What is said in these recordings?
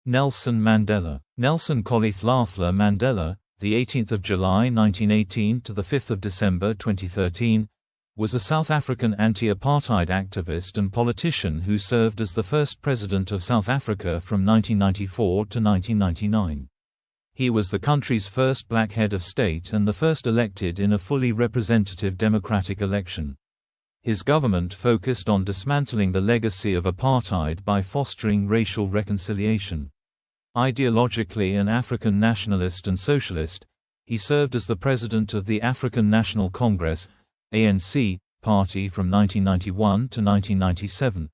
Nelson Mandela. Nelson Rolihlahla Mandela, the 18th of July 1918 to the 5th of December 2013, was a South African anti-apartheid activist and politician who served as the first president of South Africa from 1994 to 1999. He was the country's first black head of state and the first elected in a fully representative democratic election. His government focused on dismantling the legacy of apartheid by fostering racial reconciliation. Ideologically an African nationalist and socialist, he served as the president of the African National Congress (ANC) party from 1991 to 1997.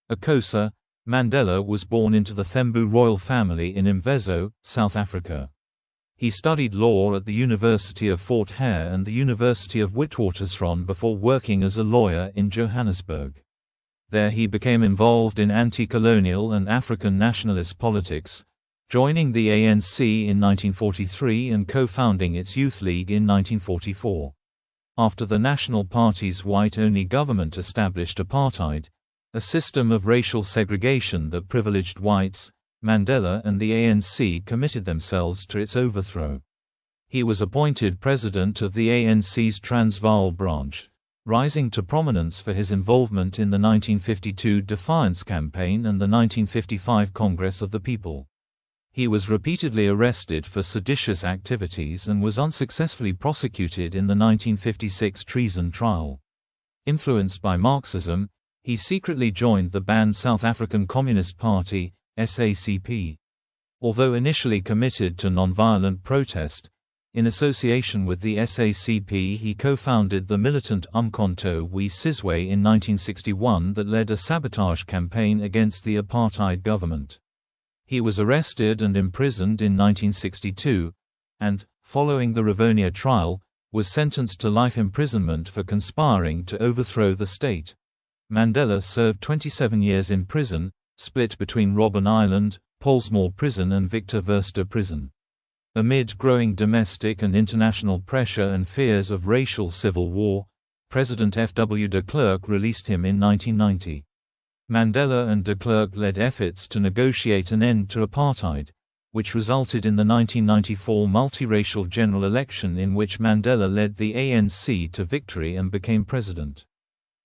A Xhosa, Mandela was born into the Thembu royal family in Imvezo, South Africa. He studied law at the University of Fort Hare and the University of Witwatersrand before working as a lawyer in Johannesburg. There he became involved in anti-colonial and African nationalist politics, joining the ANC in 1943 and co-founding its Youth League in 1944. After the National Party's white-only government established apartheid, a system of racial segregation that privileged whites, Mandela and the ANC committed themselves to its overthrow. He was appointed president of the ANC's Transvaal branch, rising to prominence for his involvement in the 1952 Defiance campaign and the 1955 Congress of the People. He was repeatedly arrested for seditious activities and was unsuccessfully prosecuted in the 1956 Treason trial. Influenced by Marxism, he secretly joined the banned South African Communist Party, SACP. Although initially committed to nonviolent protest, in association with the SACP he co-founded the militant Umkhonto we Sizwe in 1961 that led a sabotage campaign against the apartheid government. He was arrested and imprisoned in 1962, and, following the Rivonia trial, was sentenced to life imprisonment for conspiring to overthrow the state. Mandela served 27 years in prison, split between Robben Island, Pollsmoor Prison and Verster Prison. Amid growing domestic and international pressure and fears of racial civil war, President F. W. de Klerk released him in 1990. Mandela and de Klerk led efforts to negotiate an end to apartheid, which resulted in the 1994 multiracial general election in which Mandela led the ANC to victory and became president.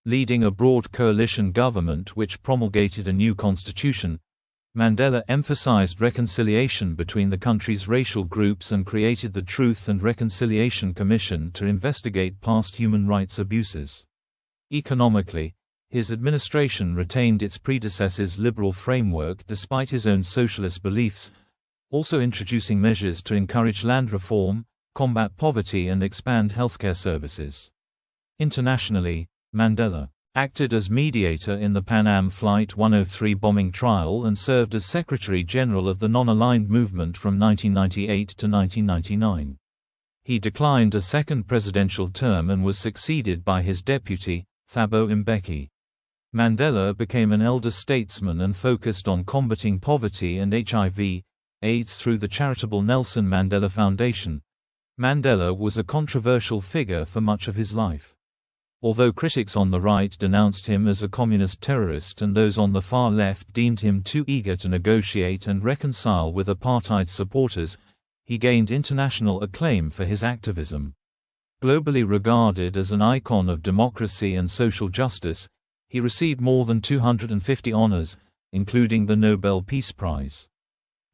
Leading a broad coalition government which promulgated a new constitution, Mandela emphasized reconciliation between the country's racial groups and created the Truth and Reconciliation Commission to investigate past human rights abuses. Economically, his administration retained its predecessor's liberal framework despite his own socialist beliefs, also introducing measures to encourage land reform, combat poverty and expand healthcare services. Internationally, Mandela acted as mediator in the Pan Am Flight 103 bombing trial and served as Secretary-General of the Non-Aligned Movement from 1998 to 1999. He declined a second presidential term and was succeeded by his deputy, Thabo Mbeki. Mandela became an elder statesman and focused on combating poverty and HIV/AIDS through the charitable Nelson Mandela Foundation. Mandela was a controversial figure for much of his life. Although critics on the right denounced him as a communist terrorist and those on the far left deemed him too eager to negotiate and reconcile with apartheid supporters, he gained international acclaim for his activism. Globally regarded as an icon of democracy and social justice, he received more than 250 honors, including the Nobel Peace Prize.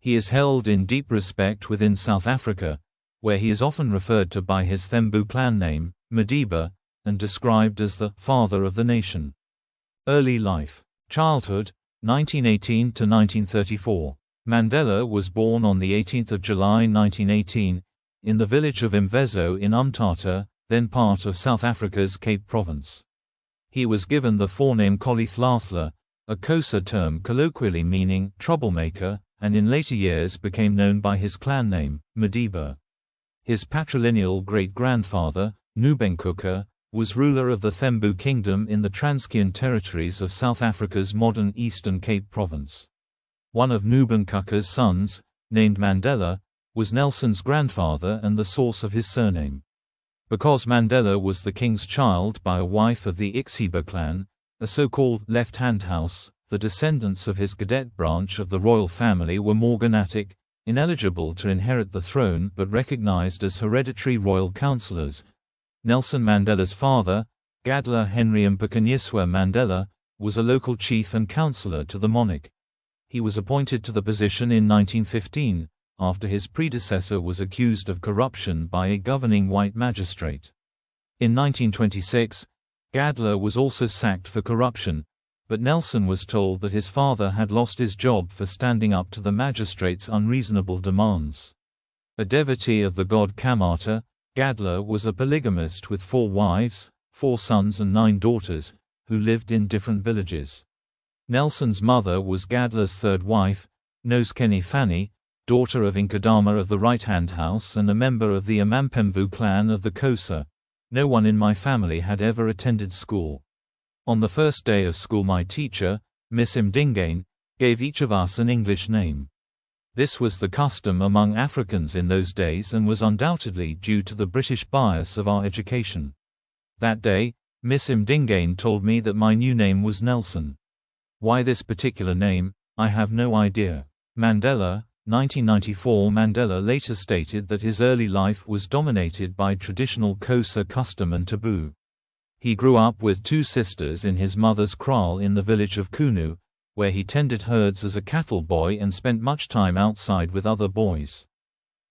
He is held in deep respect within South Africa, where he is often referred to by his Thembu clan name, Madiba, and described as the father of the nation. Early life. Childhood, 1918 to 1934. Mandela was born on the 18th of July 1918, in the village of Imvezo in Umtata, then part of South Africa's Cape Province. He was given the forename Rolihlahla, a Xhosa term colloquially meaning troublemaker, and in later years became known by his clan name, Madiba. His patrilineal great-grandfather, Nubenkuka, was ruler of the Thembu Kingdom in the Transkeian territories of South Africa's modern Eastern Cape Province. One of Nubenkuka's sons, named Mandela, was Nelson's grandfather and the source of his surname. Because Mandela was the king's child by a wife of the Ixhiba clan, a so-called left-hand house, the descendants of his cadet branch of the royal family were morganatic, ineligible to inherit the throne but recognized as hereditary royal councillors. Nelson Mandela's father, Gadla Henry Mpakanyiswa Mandela, was a local chief and councillor to the monarch. He was appointed to the position in 1915, after his predecessor was accused of corruption by a governing white magistrate. In 1926, Gadla was also sacked for corruption, but Nelson was told that his father had lost his job for standing up to the magistrate's unreasonable demands. A devotee of the god Kamata, Gadla was a polygamist with 4 wives, 4 sons and 9 daughters, who lived in different villages. Nelson's mother was Gadla's 3rd wife, Nosekeni Fanny, daughter of Nkadama of the Right-Hand House and a member of the Amampemvu clan of the CODESA. No one in my family had ever attended school. On the first day of school my teacher, Miss Mdingane, gave each of us an English name. This was the custom among Africans in those days and was undoubtedly due to the British bias of our education. That day, Miss Mdingane told me that my new name was Nelson. Why this particular name, I have no idea. Mandela, 1994. Mandela later stated that his early life was dominated by traditional CODESA custom and taboo. He grew up with 2 sisters in his mother's kraal in the village of Kunu, where he tended herds as a cattle boy and spent much time outside with other boys.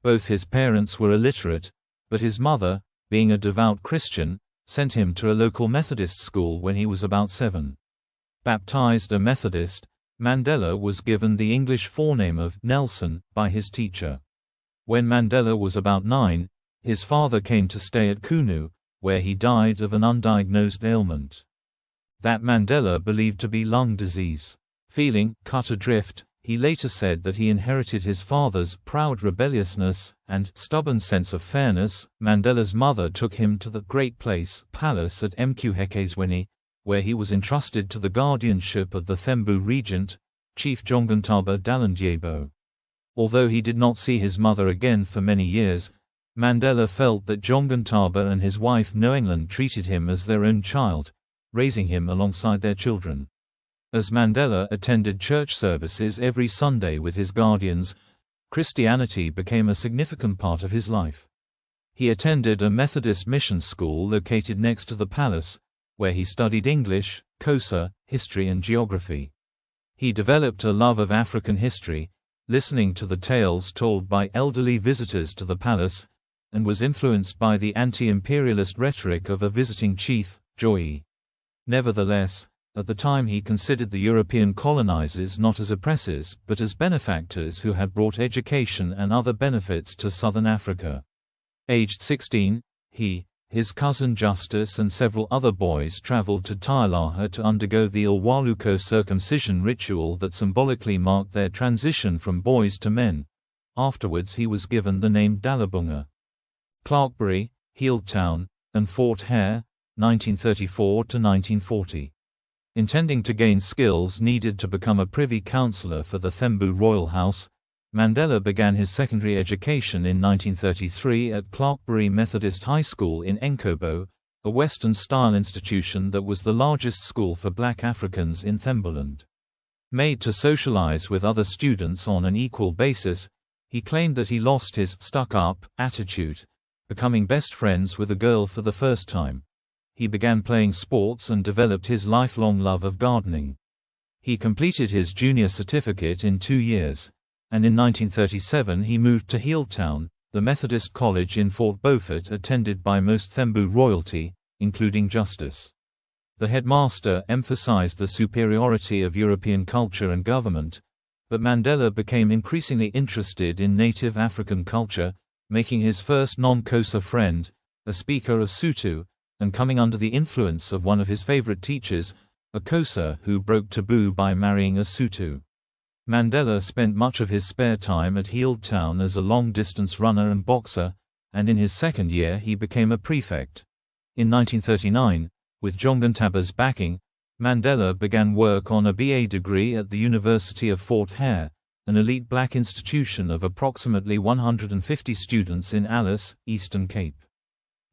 Both his parents were illiterate, but his mother, being a devout Christian, sent him to a local Methodist school when he was about 7. Baptized a Methodist, Mandela was given the English forename of Nelson by his teacher. When Mandela was about 9, his father came to stay at Kunu, where he died of an undiagnosed ailment that Mandela believed to be lung disease. Feeling cut adrift, he later said that he inherited his father's proud rebelliousness and stubborn sense of fairness. Mandela's mother took him to the Great Place Palace at Mqhekezweni, where he was entrusted to the guardianship of the Thembu regent, Chief Jongantaba Dalindyebo. Although he did not see his mother again for many years, Mandela felt that Jongantaba and his wife Noengland treated him as their own child, raising him alongside their children. As Mandela attended church services every Sunday with his guardians, Christianity became a significant part of his life. He attended a Methodist mission school located next to the palace, where he studied English, CODESA, history and geography. He developed a love of African history, listening to the tales told by elderly visitors to the palace, and was influenced by the anti-imperialist rhetoric of a visiting chief, Joyi. Nevertheless, at the time he considered the European colonizers not as oppressors but as benefactors who had brought education and other benefits to southern Africa. Aged 16, he, his cousin Justice and several other boys traveled to Tyalaha to undergo the Ilwaluko circumcision ritual that symbolically marked their transition from boys to men. Afterwards he was given the name Dalibunga. Clarkebury, Healdtown, and Fort Hare, 1934 to 1940. Intending to gain skills needed to become a privy councillor for the Thembu royal house, Mandela began his secondary education in 1933 at Clarkebury Methodist High School in Enkobo, a Western-style institution that was the largest school for black Africans in Thembuland. Made to socialize with other students on an equal basis, he claimed that he lost his stuck-up attitude, becoming best friends with a girl for the first time. He began playing sports and developed his lifelong love of gardening. He completed his junior certificate in 2 years, and in 1937 he moved to Healdtown, the Methodist college in Fort Beaufort attended by most Thembu royalty, including Justice. The headmaster emphasized the superiority of European culture and government, but Mandela became increasingly interested in native African culture, making his first non-CODESA friend, a speaker of Sotho, and coming under the influence of one of his favorite teachers, a CODESA who broke taboo by marrying a Sotho. Mandela spent much of his spare time at Healdtown as a long-distance runner and boxer, and in his second year he became a prefect. In 1939, with Jongantaba's backing, Mandela began work on a BA degree at the University of Fort Hare, an elite black institution of approximately 150 students in Alice, Eastern Cape.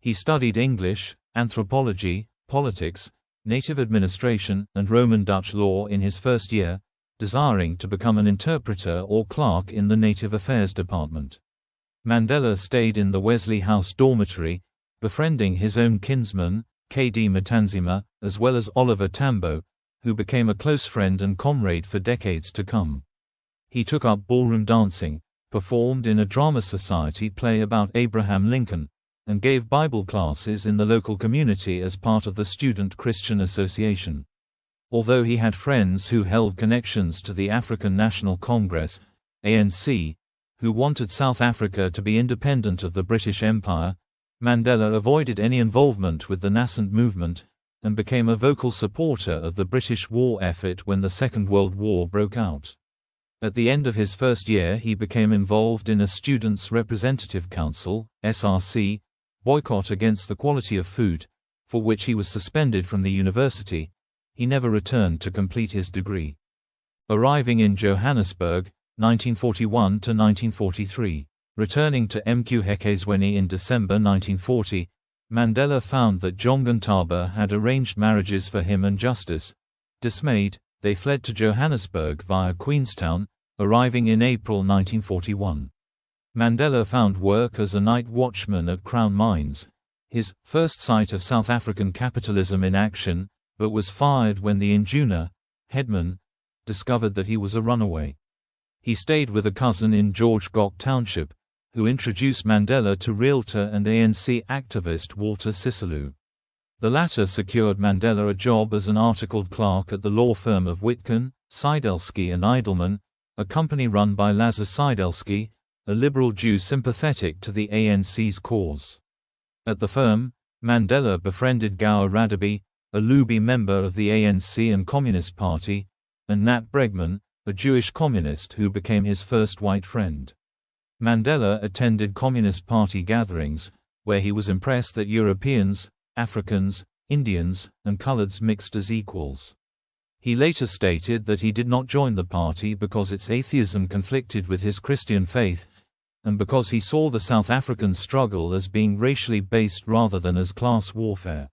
He studied English, anthropology, politics, native administration, and Roman Dutch law in his first year, desiring to become an interpreter or clerk in the Native Affairs Department. Mandela stayed in the Wesley House dormitory, befriending his own kinsman, K.D. Matanzima, as well as Oliver Tambo, who became a close friend and comrade for decades to come. He took up ballroom dancing, performed in a drama society play about Abraham Lincoln, and gave Bible classes in the local community as part of the Student Christian Association. Although he had friends who held connections to the African National Congress, ANC, who wanted South Africa to be independent of the British Empire, Mandela avoided any involvement with the nascent movement, and became a vocal supporter of the British war effort when the Second World War broke out. At the end of his first year he became involved in a Students' Representative Council, SRC, boycott against the quality of food, for which he was suspended from the university. He never returned to complete his degree. Arriving in Johannesburg, 1941 to 1943. Returning to Mqhekezweni in December 1940, Mandela found that Jongan Taba had arranged marriages for him and Justice. Dismayed, they fled to Johannesburg via Queenstown, arriving in April 1941. Mandela found work as a night watchman at Crown Mines, his first sight of South African capitalism in action, but was fired when the induna, headman, discovered that he was a runaway. He stayed with a cousin in George Gok Township, who introduced Mandela to realtor and ANC activist Walter Sisulu. The latter secured Mandela a job as an articled clerk at the law firm of Witken, Seidelski and Eidelman, a company run by Lazar Seidelski, a liberal Jew sympathetic to the ANC's cause. At the firm, Mandela befriended Gower Radebe, a Luby member of the ANC and Communist Party, and Nat Bregman, a Jewish communist who became his first white friend. Mandela attended Communist Party gatherings, where he was impressed that Europeans, Africans, Indians, and coloreds mixed as equals. He later stated that he did not join the party because its atheism conflicted with his Christian faith, and because he saw the South African struggle as being racially based rather than as class warfare.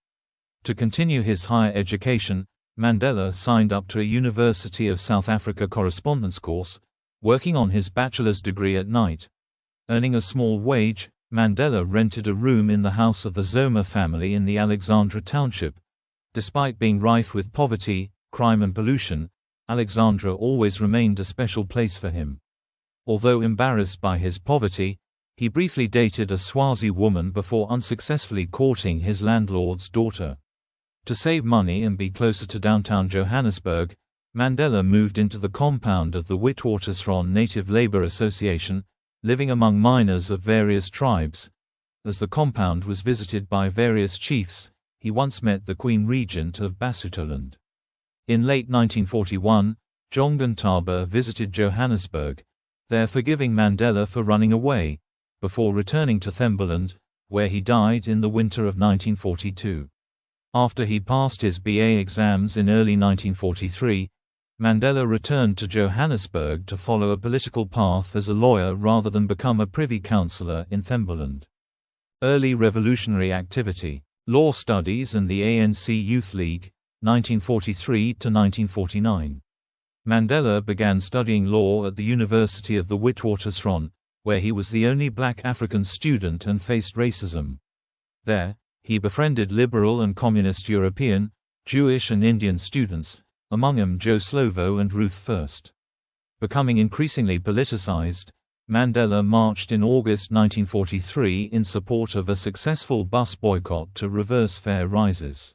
To continue his higher education, Mandela signed up to a University of South Africa correspondence course, working on his bachelor's degree at night. Earning a small wage, Mandela rented a room in the house of the Zoma family in the Alexandra Township. Despite being rife with poverty, crime and pollution, Alexandra always remained a special place for him. Although embarrassed by his poverty, he briefly dated a Swazi woman before unsuccessfully courting his landlord's daughter. To save money and be closer to downtown Johannesburg, Mandela moved into the compound of the Witwatersrand Native Labour Association, living among miners of various tribes. As the compound was visited by various chiefs, he once met the Queen Regent of Basutoland. In late 1941, Jongan Taba visited Johannesburg, there forgiving Mandela for running away, before returning to Thembaland, where he died in the winter of 1942. After he passed his BA exams in early 1943, Mandela returned to Johannesburg to follow a political path as a lawyer rather than become a privy councillor in Thembaland. Early revolutionary activity, law studies and the ANC Youth League, 1943 to 1949. Mandela began studying law at the University of the Witwatersrand, where he was the only black African student and faced racism. There, he befriended liberal and communist European, Jewish and Indian students, among them Joe Slovo and Ruth First. Becoming increasingly politicized, Mandela marched in August 1943 in support of a successful bus boycott to reverse fare rises.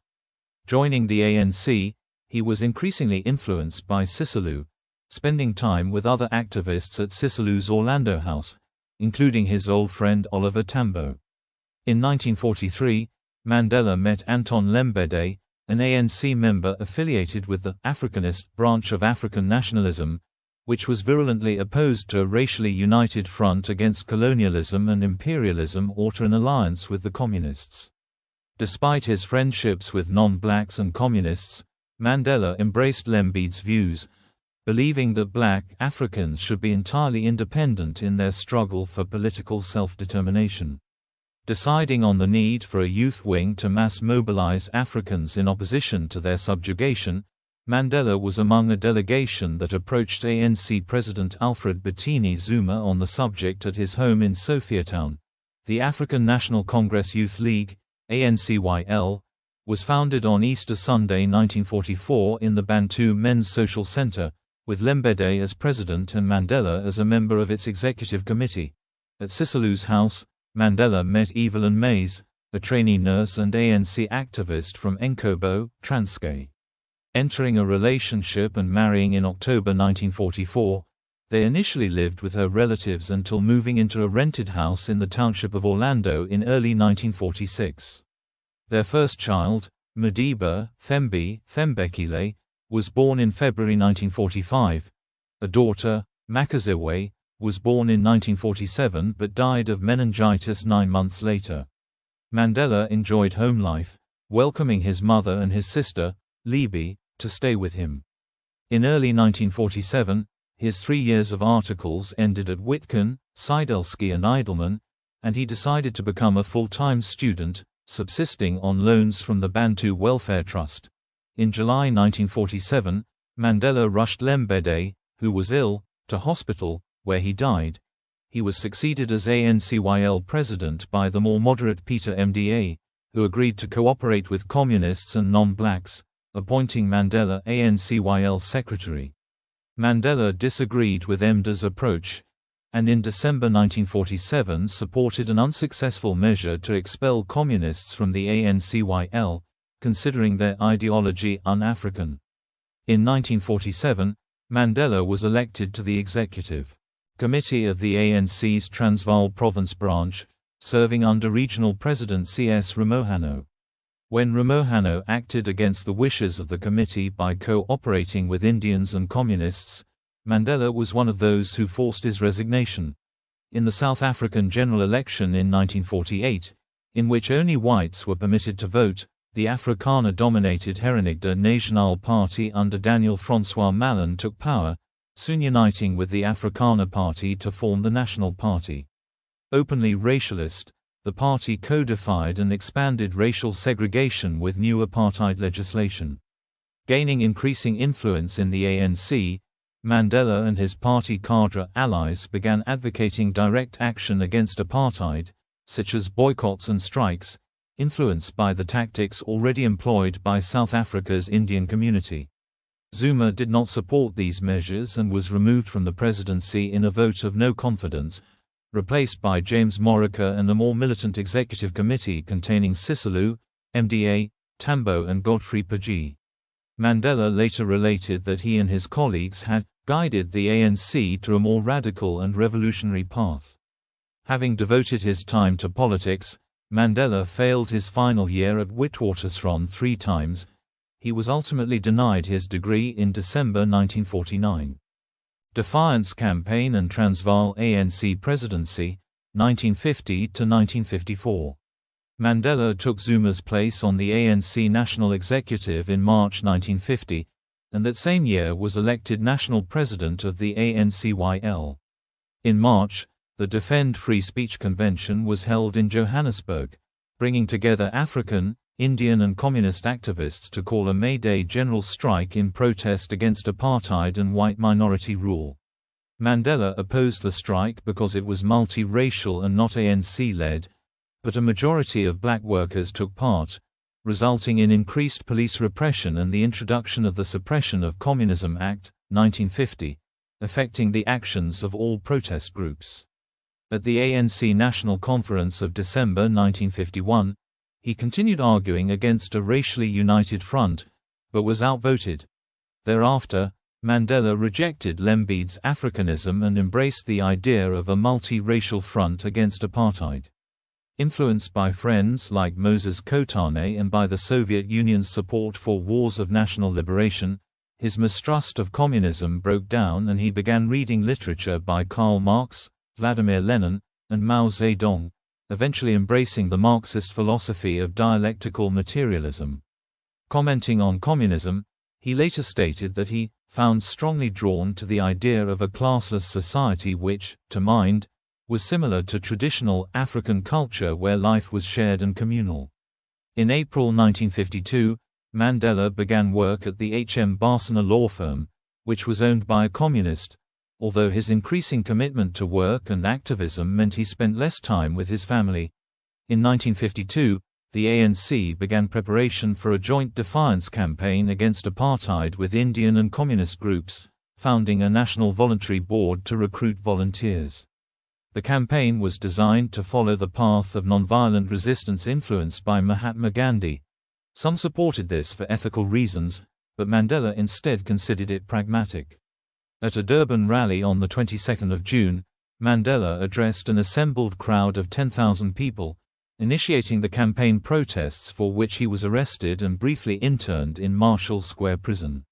Joining the ANC, he was increasingly influenced by Sisulu, spending time with other activists at Sisulu's Orlando house, including his old friend Oliver Tambo. In 1943, Mandela met Anton Lembede, an ANC member affiliated with the Africanist branch of African nationalism, which was virulently opposed to a racially united front against colonialism and imperialism or to an alliance with the communists. Despite his friendships with non-blacks and communists, Mandela embraced Lembede's views, believing that black Africans should be entirely independent in their struggle for political self-determination. Deciding on the need for a youth wing to mass mobilize Africans in opposition to their subjugation, Mandela was among a delegation that approached ANC President Alfred Bettini Zuma on the subject at his home in Sophiatown. The African National Congress Youth League, ANCYL, was founded on Easter Sunday 1944 in the Bantu Men's Social Center, with Lembede as president and Mandela as a member of its executive committee. At Sisulu's house, Mandela met Evelyn Mays, a trainee nurse and ANC activist from Enkobo, Transkei. Entering a relationship and marrying in October 1944, they initially lived with her relatives until moving into a rented house in the township of Orlando in early 1946. Their first child, Madiba Thembekile, was born in February 1945. A daughter, Makaziwe, was born in 1947 but died of meningitis 9 months later. Mandela enjoyed home life, welcoming his mother and his sister, Libi, to stay with him. In early 1947, his 3 years of articles ended at Witkin, Sidelsky and Eidelman, and he decided to become a full-time student, subsisting on loans from the Bantu Welfare Trust. In July 1947, Mandela rushed Lembede, who was ill, to hospital, where he died. He was succeeded as ANCYL president by the more moderate Peter MDA, who agreed to cooperate with communists and non-blacks, appointing Mandela ANCYL secretary. Mandela disagreed with MDA's approach, and in December 1947 supported an unsuccessful measure to expel communists from the ANCYL, considering their ideology un-African. In 1947, Mandela was elected to the executive committee of the ANC's Transvaal province branch, serving under regional president C.S. Ramohano. When Ramohano acted against the wishes of the committee by cooperating with Indians and communists, Mandela was one of those who forced his resignation. In the South African general election in 1948, in which only whites were permitted to vote, the Afrikaner-dominated Herenigde Nasionale Party under Daniel François Mallon took power, soon uniting with the Afrikaner Party to form the National Party. Openly racialist, the party codified and expanded racial segregation with new apartheid legislation. Gaining increasing influence in the ANC, Mandela and his party cadre allies began advocating direct action against apartheid, such as boycotts and strikes, influenced by the tactics already employed by South Africa's Indian community. Zuma did not support these measures and was removed from the presidency in a vote of no confidence, replaced by James Moroka and a more militant executive committee containing Sisulu, MDA, Tambo and Godfrey Pagi. Mandela later related that he and his colleagues had guided the ANC to a more radical and revolutionary path. Having devoted his time to politics, Mandela failed his final year at Witwatersrand 3 times. He was ultimately denied his degree in December 1949. Defiance campaign and Transvaal ANC presidency, 1950 to 1954. Mandela took Zuma's place on the ANC National Executive in March 1950, and that same year was elected national president of the ANCYL. In March, the Defend Free Speech Convention was held in Johannesburg, bringing together African, Indian and communist activists to call a May Day general strike in protest against apartheid and white minority rule. Mandela opposed the strike because it was multi-racial and not ANC-led, but a majority of black workers took part, resulting in increased police repression and the introduction of the Suppression of Communism Act, 1950, affecting the actions of all protest groups. At the ANC National Conference of December 1951, he continued arguing against a racially united front, but was outvoted. Thereafter, Mandela rejected Lembede's Africanism and embraced the idea of a multi-racial front against apartheid. Influenced by friends like Moses Kotane and by the Soviet Union's support for wars of national liberation, his mistrust of communism broke down and he began reading literature by Karl Marx, Vladimir Lenin, and Mao Zedong, eventually embracing the Marxist philosophy of dialectical materialism. Commenting on communism, he later stated that he found strongly drawn to the idea of a classless society which, to mind, was similar to traditional African culture where life was shared and communal. In April 1952, Mandela began work at the H.M. Barsana law firm, which was owned by a communist, although his increasing commitment to work and activism meant he spent less time with his family. In 1952, the ANC began preparation for a joint defiance campaign against apartheid with Indian and communist groups, founding a national voluntary board to recruit volunteers. The campaign was designed to follow the path of nonviolent resistance influenced by Mahatma Gandhi. Some supported this for ethical reasons, but Mandela instead considered it pragmatic. At a Durban rally on the 22nd of June, Mandela addressed an assembled crowd of 10,000 people, initiating the campaign protests for which he was arrested and briefly interned in Marshall Square Prison.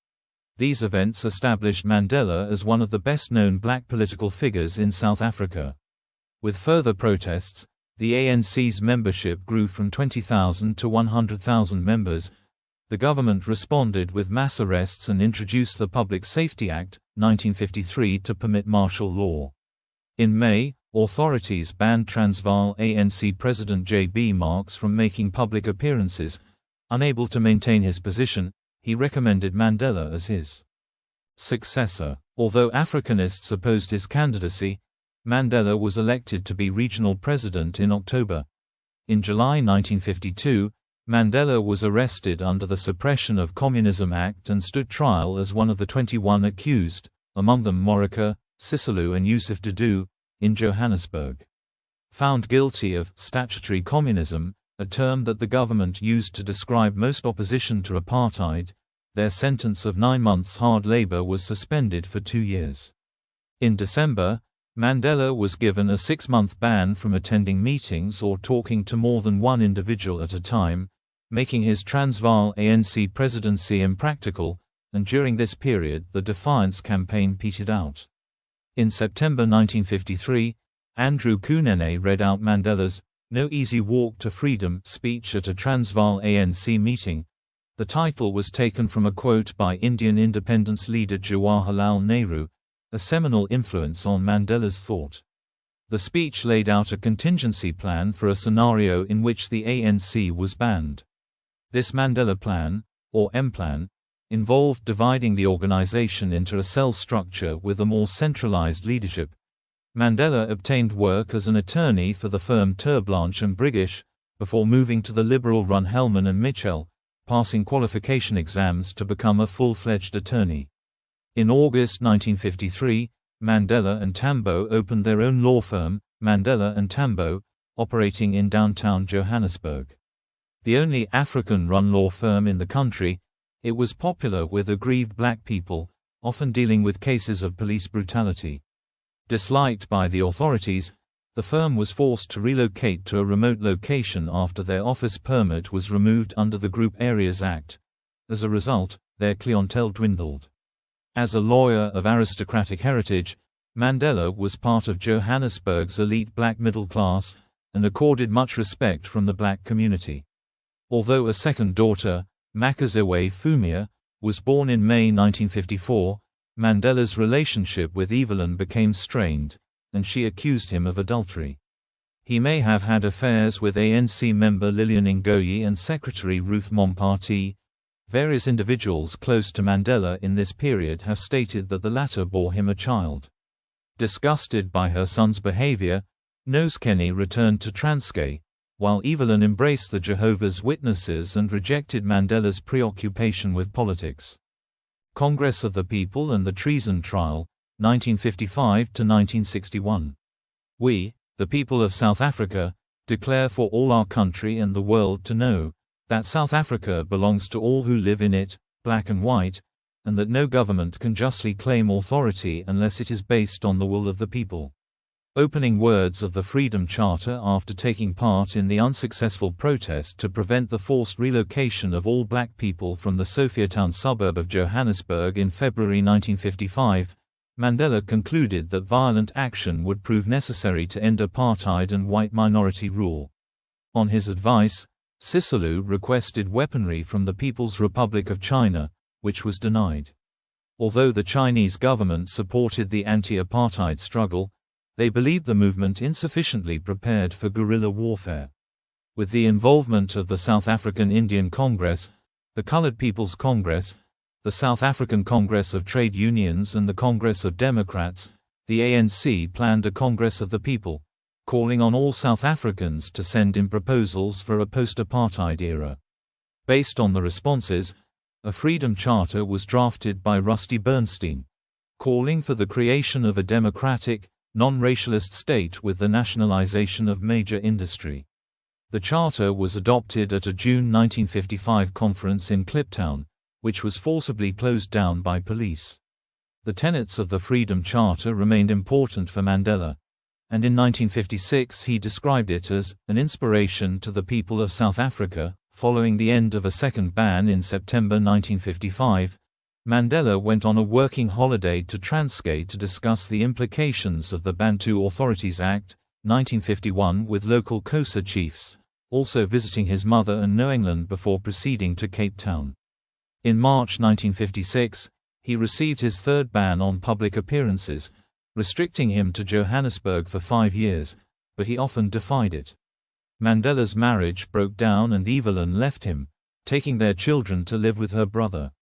These events established Mandela as one of the best-known black political figures in South Africa. With further protests, the ANC's membership grew from 20,000 to 100,000 members. The government responded with mass arrests and introduced the Public Safety Act, 1953 to permit martial law. In May, authorities banned Transvaal ANC President J.B. Marks from making public appearances. Unable to maintain his position, he recommended Mandela as his successor. Although Africanists opposed his candidacy, Mandela was elected to be regional president in October. In July 1952, Mandela was arrested under the Suppression of Communism Act and stood trial as one of the 21 accused, among them Moroka, Sisulu and Yusuf Dadoo, in Johannesburg. Found guilty of statutory communism, a term that the government used to describe most opposition to apartheid, their sentence of 9 months hard labor was suspended for 2 years. In December, Mandela was given a 6-month ban from attending meetings or talking to more than one individual at a time, making his Transvaal ANC presidency impractical, and during this period the Defiance campaign petered out. In September 1953, Andrew Kunene read out Mandela's "No Easy Walk to Freedom" speech at a Transvaal ANC meeting. The title was taken from a quote by Indian independence leader Jawaharlal Nehru, a seminal influence on Mandela's thought. The speech laid out a contingency plan for a scenario in which the ANC was banned. This Mandela Plan, or M-Plan, involved dividing the organization into a cell structure with a more centralized leadership. Mandela obtained work as an attorney for the firm Terblanche and Briggish, before moving to the liberal-run Hellman and Mitchell, passing qualification exams to become a full-fledged attorney. In August 1953, Mandela and Tambo opened their own law firm, Mandela and Tambo, operating in downtown Johannesburg. The only African-run law firm in the country, it was popular with aggrieved black people, often dealing with cases of police brutality. Disliked by the authorities, the firm was forced to relocate to a remote location after their office permit was removed under the Group Areas Act. As a result, their clientele dwindled. As a lawyer of aristocratic heritage, Mandela was part of Johannesburg's elite black middle class, and accorded much respect from the black community. Although a second daughter, Makaziwe Fumia, was born in May 1954, Mandela's relationship with Evelyn became strained, and she accused him of adultery. He may have had affairs with ANC member Lillian Ngoyi and Secretary Ruth Mompati. Various individuals close to Mandela in this period have stated that the latter bore him a child. Disgusted by her son's behavior, Nosekeni returned to Transkei, while Evelyn embraced the Jehovah's Witnesses and rejected Mandela's preoccupation with politics. Congress of the People and the Treason Trial, 1955 to 1961. We, the people of South Africa, declare for all our country and the world to know that South Africa belongs to all who live in it, black and white, and that no government can justly claim authority unless it is based on the will of the people. Opening words of the Freedom Charter after taking part in the unsuccessful protest to prevent the forced relocation of all black people from the Sophiatown suburb of Johannesburg in February 1955, Mandela concluded that violent action would prove necessary to end apartheid and white minority rule. On his advice, Sisulu requested weaponry from the People's Republic of China, which was denied. Although the Chinese government supported the anti-apartheid struggle, They believed the movement insufficiently prepared for guerrilla warfare. With the involvement of the South African Indian Congress, the Colored People's Congress, the South African Congress of Trade Unions and the Congress of Democrats, the ANC planned a Congress of the People, calling on all South Africans to send in proposals for a post-apartheid era. Based on the responses, a Freedom Charter was drafted by Rusty Bernstein, calling for the creation of a democratic, non-racialist state with the nationalization of major industry. The charter was adopted at a June 1955 conference in Kliptown, which was forcibly closed down by police. The tenets of the Freedom Charter remained important for Mandela, and in 1956 he described it as an inspiration to the people of South Africa. Following the end of a second ban in September 1955, Mandela went on a working holiday to Transkei to discuss the implications of the Bantu Authorities Act, 1951 with local CODESA chiefs, also visiting his mother and New England before proceeding to Cape Town. In March 1956, he received his third ban on public appearances, restricting him to Johannesburg for 5 years, but he often defied it. Mandela's marriage broke down and Evelyn left him, taking their children to live with her brother.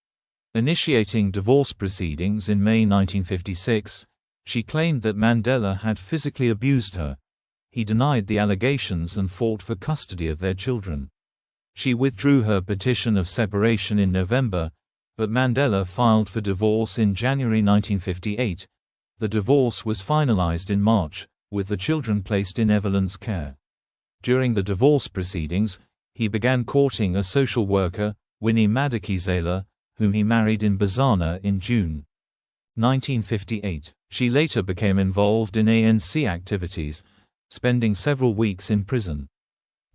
Initiating divorce proceedings in May 1956, she claimed that Mandela had physically abused her. He denied the allegations and fought for custody of their children. She withdrew her petition of separation in November, but Mandela filed for divorce in January 1958. The divorce was finalized in March, with the children placed in Evelyn's care. During the divorce proceedings, he began courting a social worker, Winnie Madikizela, whom he married in Bizana in June 1958. She later became involved in ANC activities, spending several weeks in prison.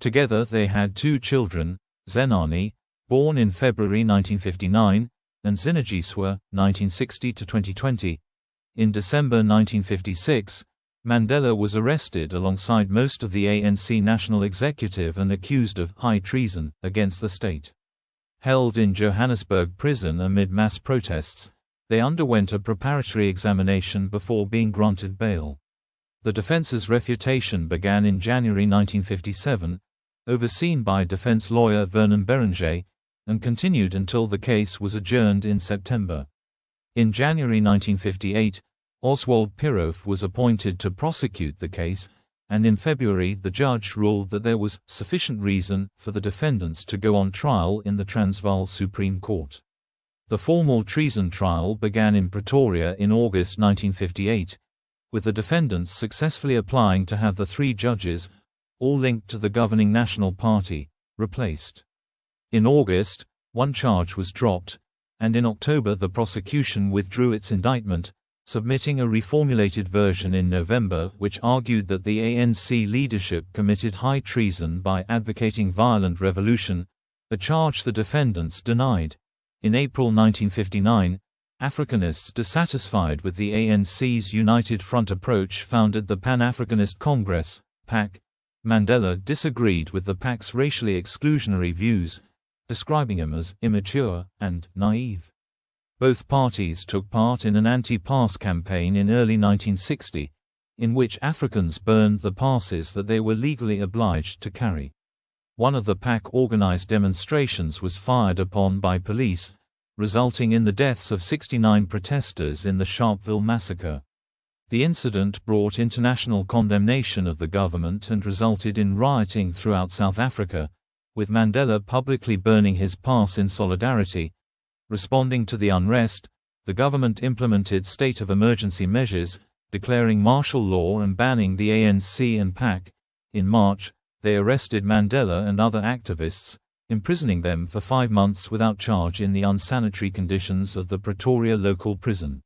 Together they had 2 children, Zenani, born in February 1959, and Zinagiswa, 1960–2020. In December 1956, Mandela was arrested alongside most of the ANC National Executive and accused of high treason against the state. Held in Johannesburg prison amid mass protests, they underwent a preparatory examination before being granted bail. The defense's refutation began in January 1957, overseen by defense lawyer Vernon Berenger, and continued until the case was adjourned in September. In January 1958, Oswald Piroff was appointed to prosecute the case, and in February the judge ruled that there was sufficient reason for the defendants to go on trial in the Transvaal Supreme Court. The formal treason trial began in Pretoria in August 1958, with the defendants successfully applying to have the 3 judges, all linked to the governing National Party, replaced. In August, 1 charge was dropped, and in October the prosecution withdrew its indictment, submitting a reformulated version in November which argued that the ANC leadership committed high treason by advocating violent revolution, a charge the defendants denied. In April 1959, Africanists dissatisfied with the ANC's United Front approach founded the Pan-Africanist Congress, PAC. Mandela disagreed with the PAC's racially exclusionary views, describing him as immature and naive. Both parties took part in an anti-pass campaign in early 1960, in which Africans burned the passes that they were legally obliged to carry. One of the PAC-organized demonstrations was fired upon by police, resulting in the deaths of 69 protesters in the Sharpeville massacre. The incident brought international condemnation of the government and resulted in rioting throughout South Africa, with Mandela publicly burning his pass in solidarity. Responding to the unrest, the government implemented state of emergency measures, declaring martial law and banning the ANC and PAC. In March, they arrested Mandela and other activists, imprisoning them for 5 months without charge in the unsanitary conditions of the Pretoria local prison.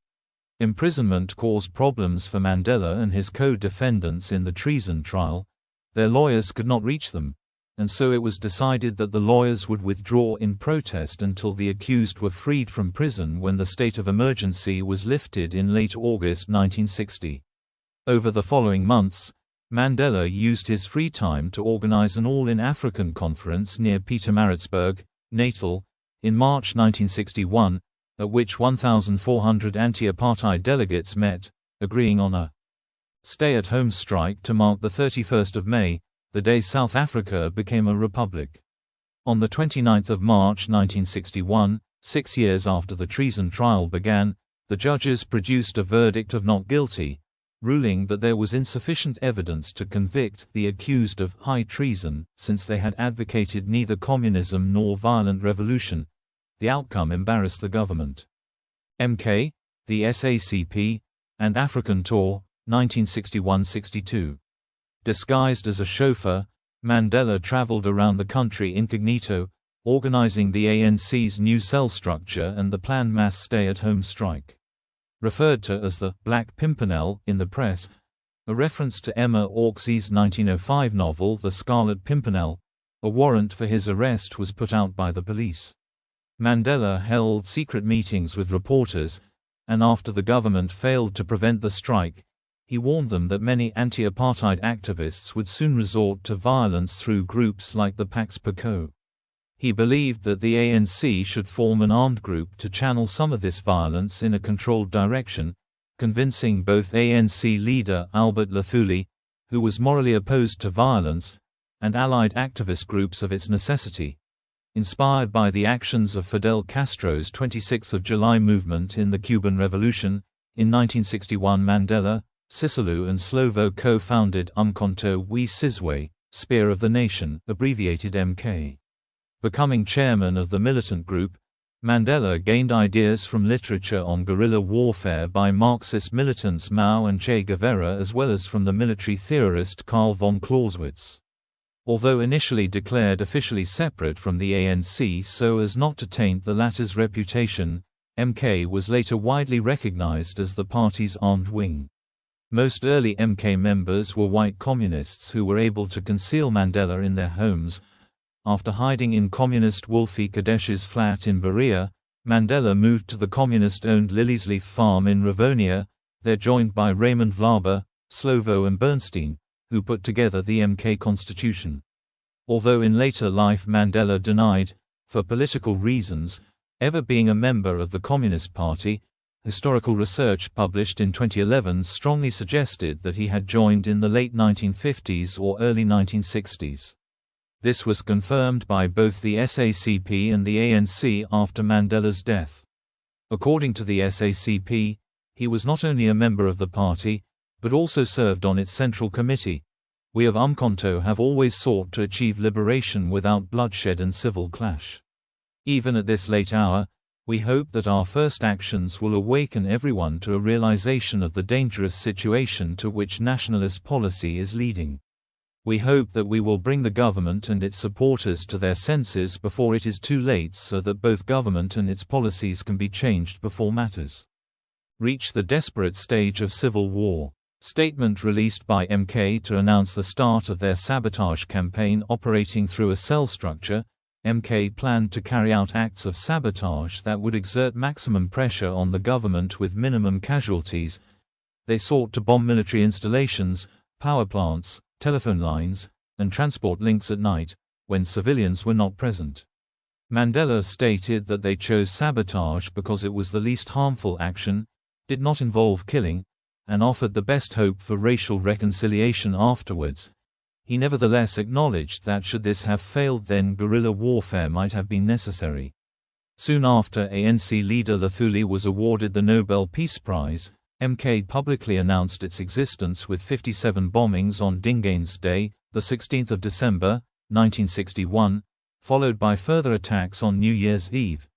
Imprisonment caused problems for Mandela and his co-defendants in the treason trial. Their lawyers could not reach them, and so it was decided that the lawyers would withdraw in protest until the accused were freed from prison when the state of emergency was lifted in late August 1960. Over the following months, Mandela used his free time to organize an all-in-African conference near Pietermaritzburg, Natal, in March 1961, at which 1,400 anti-apartheid delegates met, agreeing on a stay-at-home strike to mark the 31st of May, the day South Africa became a republic. On the 29th of March 1961, 6 years after the treason trial began, the judges produced a verdict of not guilty, ruling that there was insufficient evidence to convict the accused of high treason, since they had advocated neither communism nor violent revolution. The outcome embarrassed the government. MK, the SACP, and African Tour, 1961–62. Disguised as a chauffeur, Mandela traveled around the country incognito, organizing the ANC's new cell structure and the planned mass stay-at-home strike. Referred to as the Black Pimpernel in the press, a reference to Emma Orczy's 1905 novel The Scarlet Pimpernel, a warrant for his arrest was put out by the police. Mandela held secret meetings with reporters, and after the government failed to prevent the strike, he warned them that many anti-apartheid activists would soon resort to violence through groups like the Pax Paco. He believed that the ANC should form an armed group to channel some of this violence in a controlled direction, convincing both ANC leader Albert Luthuli, who was morally opposed to violence, and allied activist groups of its necessity. Inspired by the actions of Fidel Castro's 26th of July movement in the Cuban Revolution, in 1961 Mandela, Sisulu and Slovo co-founded Umkhonto we Sizwe, Spear of the Nation, abbreviated MK. Becoming chairman of the militant group, Mandela gained ideas from literature on guerrilla warfare by Marxist militants Mao and Che Guevara as well as from the military theorist Karl von Clausewitz. Although initially declared officially separate from the ANC so as not to taint the latter's reputation, MK was later widely recognized as the party's armed wing. Most early MK members were white communists who were able to conceal Mandela in their homes. After hiding in communist Wolfie Kadesh's flat in Berea, Mandela moved to the communist-owned Liliesleaf farm in Rivonia, there joined by Raymond Vlaber, Slovo and Bernstein, who put together the MK Constitution. Although in later life Mandela denied, for political reasons, ever being a member of the Communist Party, historical research published in 2011 strongly suggested that he had joined in the late 1950s or early 1960s. This was confirmed by both the SACP and the ANC after Mandela's death. According to the SACP, he was not only a member of the party, but also served on its central committee. We of Umkhonto have always sought to achieve liberation without bloodshed and civil clash. Even at this late hour, we hope that our first actions will awaken everyone to a realization of the dangerous situation to which nationalist policy is leading. We hope that we will bring the government and its supporters to their senses before it is too late so that both government and its policies can be changed before matters reach the desperate stage of civil war. Statement released by MK to announce the start of their sabotage campaign operating through a cell structure. MK planned to carry out acts of sabotage that would exert maximum pressure on the government with minimum casualties. They sought to bomb military installations, power plants, telephone lines, and transport links at night, when civilians were not present. Mandela stated that they chose sabotage because it was the least harmful action, did not involve killing, and offered the best hope for racial reconciliation afterwards. He nevertheless acknowledged that should this have failed then guerrilla warfare might have been necessary. Soon after ANC leader Luthuli was awarded the Nobel Peace Prize, MK publicly announced its existence with 57 bombings on Dingane's Day, 16 December, 1961, followed by further attacks on New Year's Eve.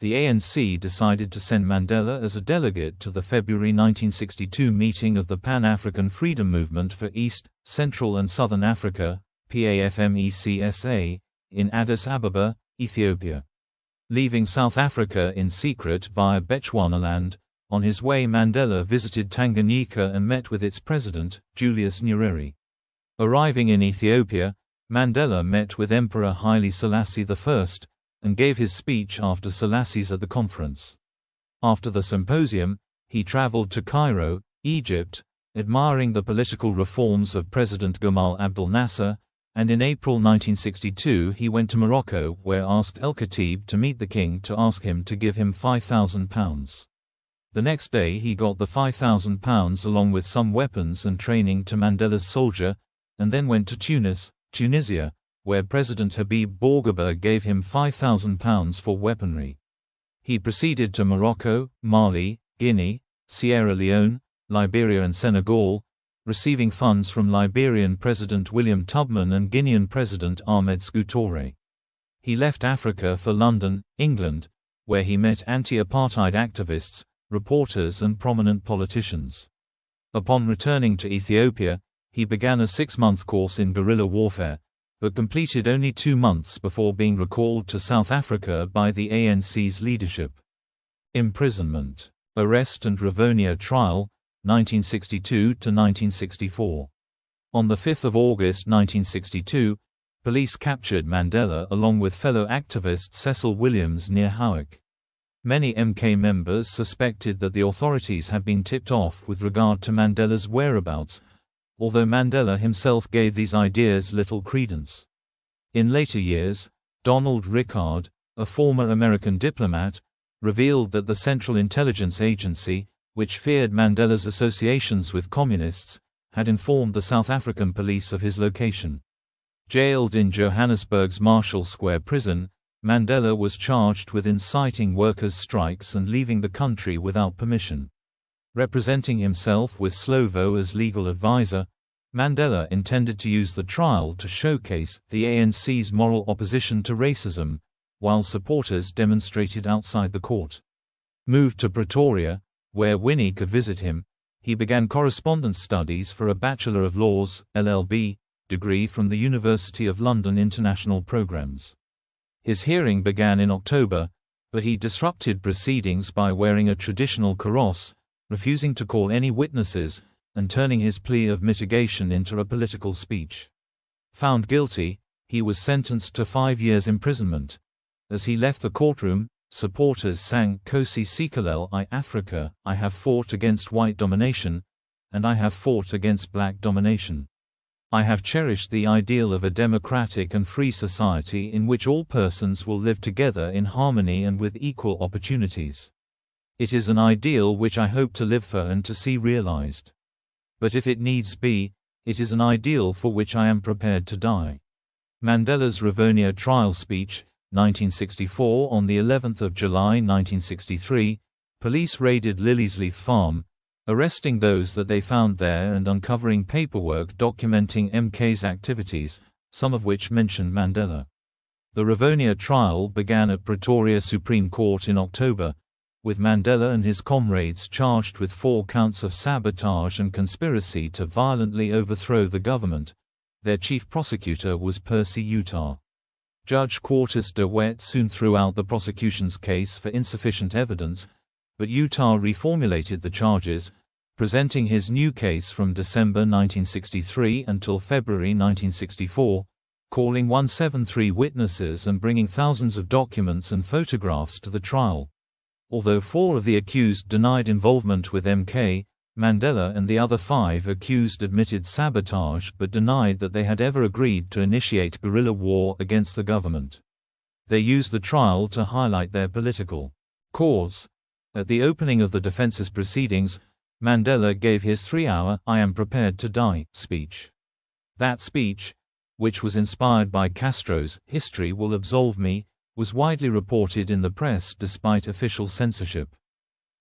The ANC decided to send Mandela as a delegate to the February 1962 meeting of the Pan-African Freedom Movement for East, Central and Southern Africa, PAFMECSA, in Addis Ababa, Ethiopia. Leaving South Africa in secret via Bechuanaland, on his way Mandela visited Tanganyika and met with its president, Julius Nyerere. Arriving in Ethiopia, Mandela met with Emperor Haile Selassie I, and gave his speech after Selassie's at the conference. After the symposium, he traveled to Cairo, Egypt, admiring the political reforms of President Gamal Abdel Nasser, and in April 1962 he went to Morocco where asked El Khatib to meet the king to ask him to give him £5,000. The next day he got the £5,000 along with some weapons and training to Mandela's soldier, and then went to Tunisia, where President Habib Bourguiba gave him £5,000 for weaponry. He proceeded to Morocco, Mali, Guinea, Sierra Leone, Liberia and Senegal, receiving funds from Liberian President William Tubman and Guinean President Ahmed Scoutouré. He left Africa for London, England, where he met anti-apartheid activists, reporters and prominent politicians. Upon returning to Ethiopia, he began a 6-month course in guerrilla warfare, but completed only 2 months before being recalled to South Africa by the ANC's leadership. Imprisonment, arrest and Rivonia trial, 1962–1964. On 5 August 1962, police captured Mandela along with fellow activist Cecil Williams near Howick. Many MK members suspected that the authorities had been tipped off with regard to Mandela's whereabouts, although Mandela himself gave these ideas little credence. In later years, Donald Rickard, a former American diplomat, revealed that the Central Intelligence Agency, which feared Mandela's associations with communists, had informed the South African police of his location. Jailed in Johannesburg's Marshall Square prison, Mandela was charged with inciting workers' strikes and leaving the country without permission. Representing himself with Slovo as legal advisor, Mandela intended to use the trial to showcase the ANC's moral opposition to racism, while supporters demonstrated outside the court. Moved to Pretoria, where Winnie could visit him, he began correspondence studies for a Bachelor of Laws (LLB) degree from the University of London International Programmes. His hearing began in October, but he disrupted proceedings by wearing a traditional kaross, refusing to call any witnesses, and turning his plea of mitigation into a political speech. Found guilty, he was sentenced to 5 years imprisonment. As he left the courtroom, supporters sang Kosi Sikelel I Africa, I have fought against white domination, and I have fought against black domination. I have cherished the ideal of a democratic and free society in which all persons will live together in harmony and with equal opportunities. It is an ideal which I hope to live for and to see realized. But if it needs be, it is an ideal for which I am prepared to die. Mandela's Rivonia trial speech, 1964. On the 11th of July 1963, police raided Liliesleaf Farm, arresting those that they found there and uncovering paperwork documenting MK's activities, some of which mentioned Mandela. The Rivonia trial began at Pretoria Supreme Court in October, with Mandela and his comrades charged with 4 counts of sabotage and conspiracy to violently overthrow the government. Their chief prosecutor was Percy Utah. Judge Quartus de Wet soon threw out the prosecution's case for insufficient evidence, but Utah reformulated the charges, presenting his new case from December 1963 until February 1964, calling 173 witnesses and bringing thousands of documents and photographs to the trial. Although 4 of the accused denied involvement with MK, Mandela and the other 5 accused admitted sabotage but denied that they had ever agreed to initiate guerrilla war against the government. They used the trial to highlight their political cause. At the opening of the defense's proceedings, Mandela gave his 3-hour "I am prepared to die" speech. That speech, which was inspired by Castro's "History will absolve me," was widely reported in the press despite official censorship.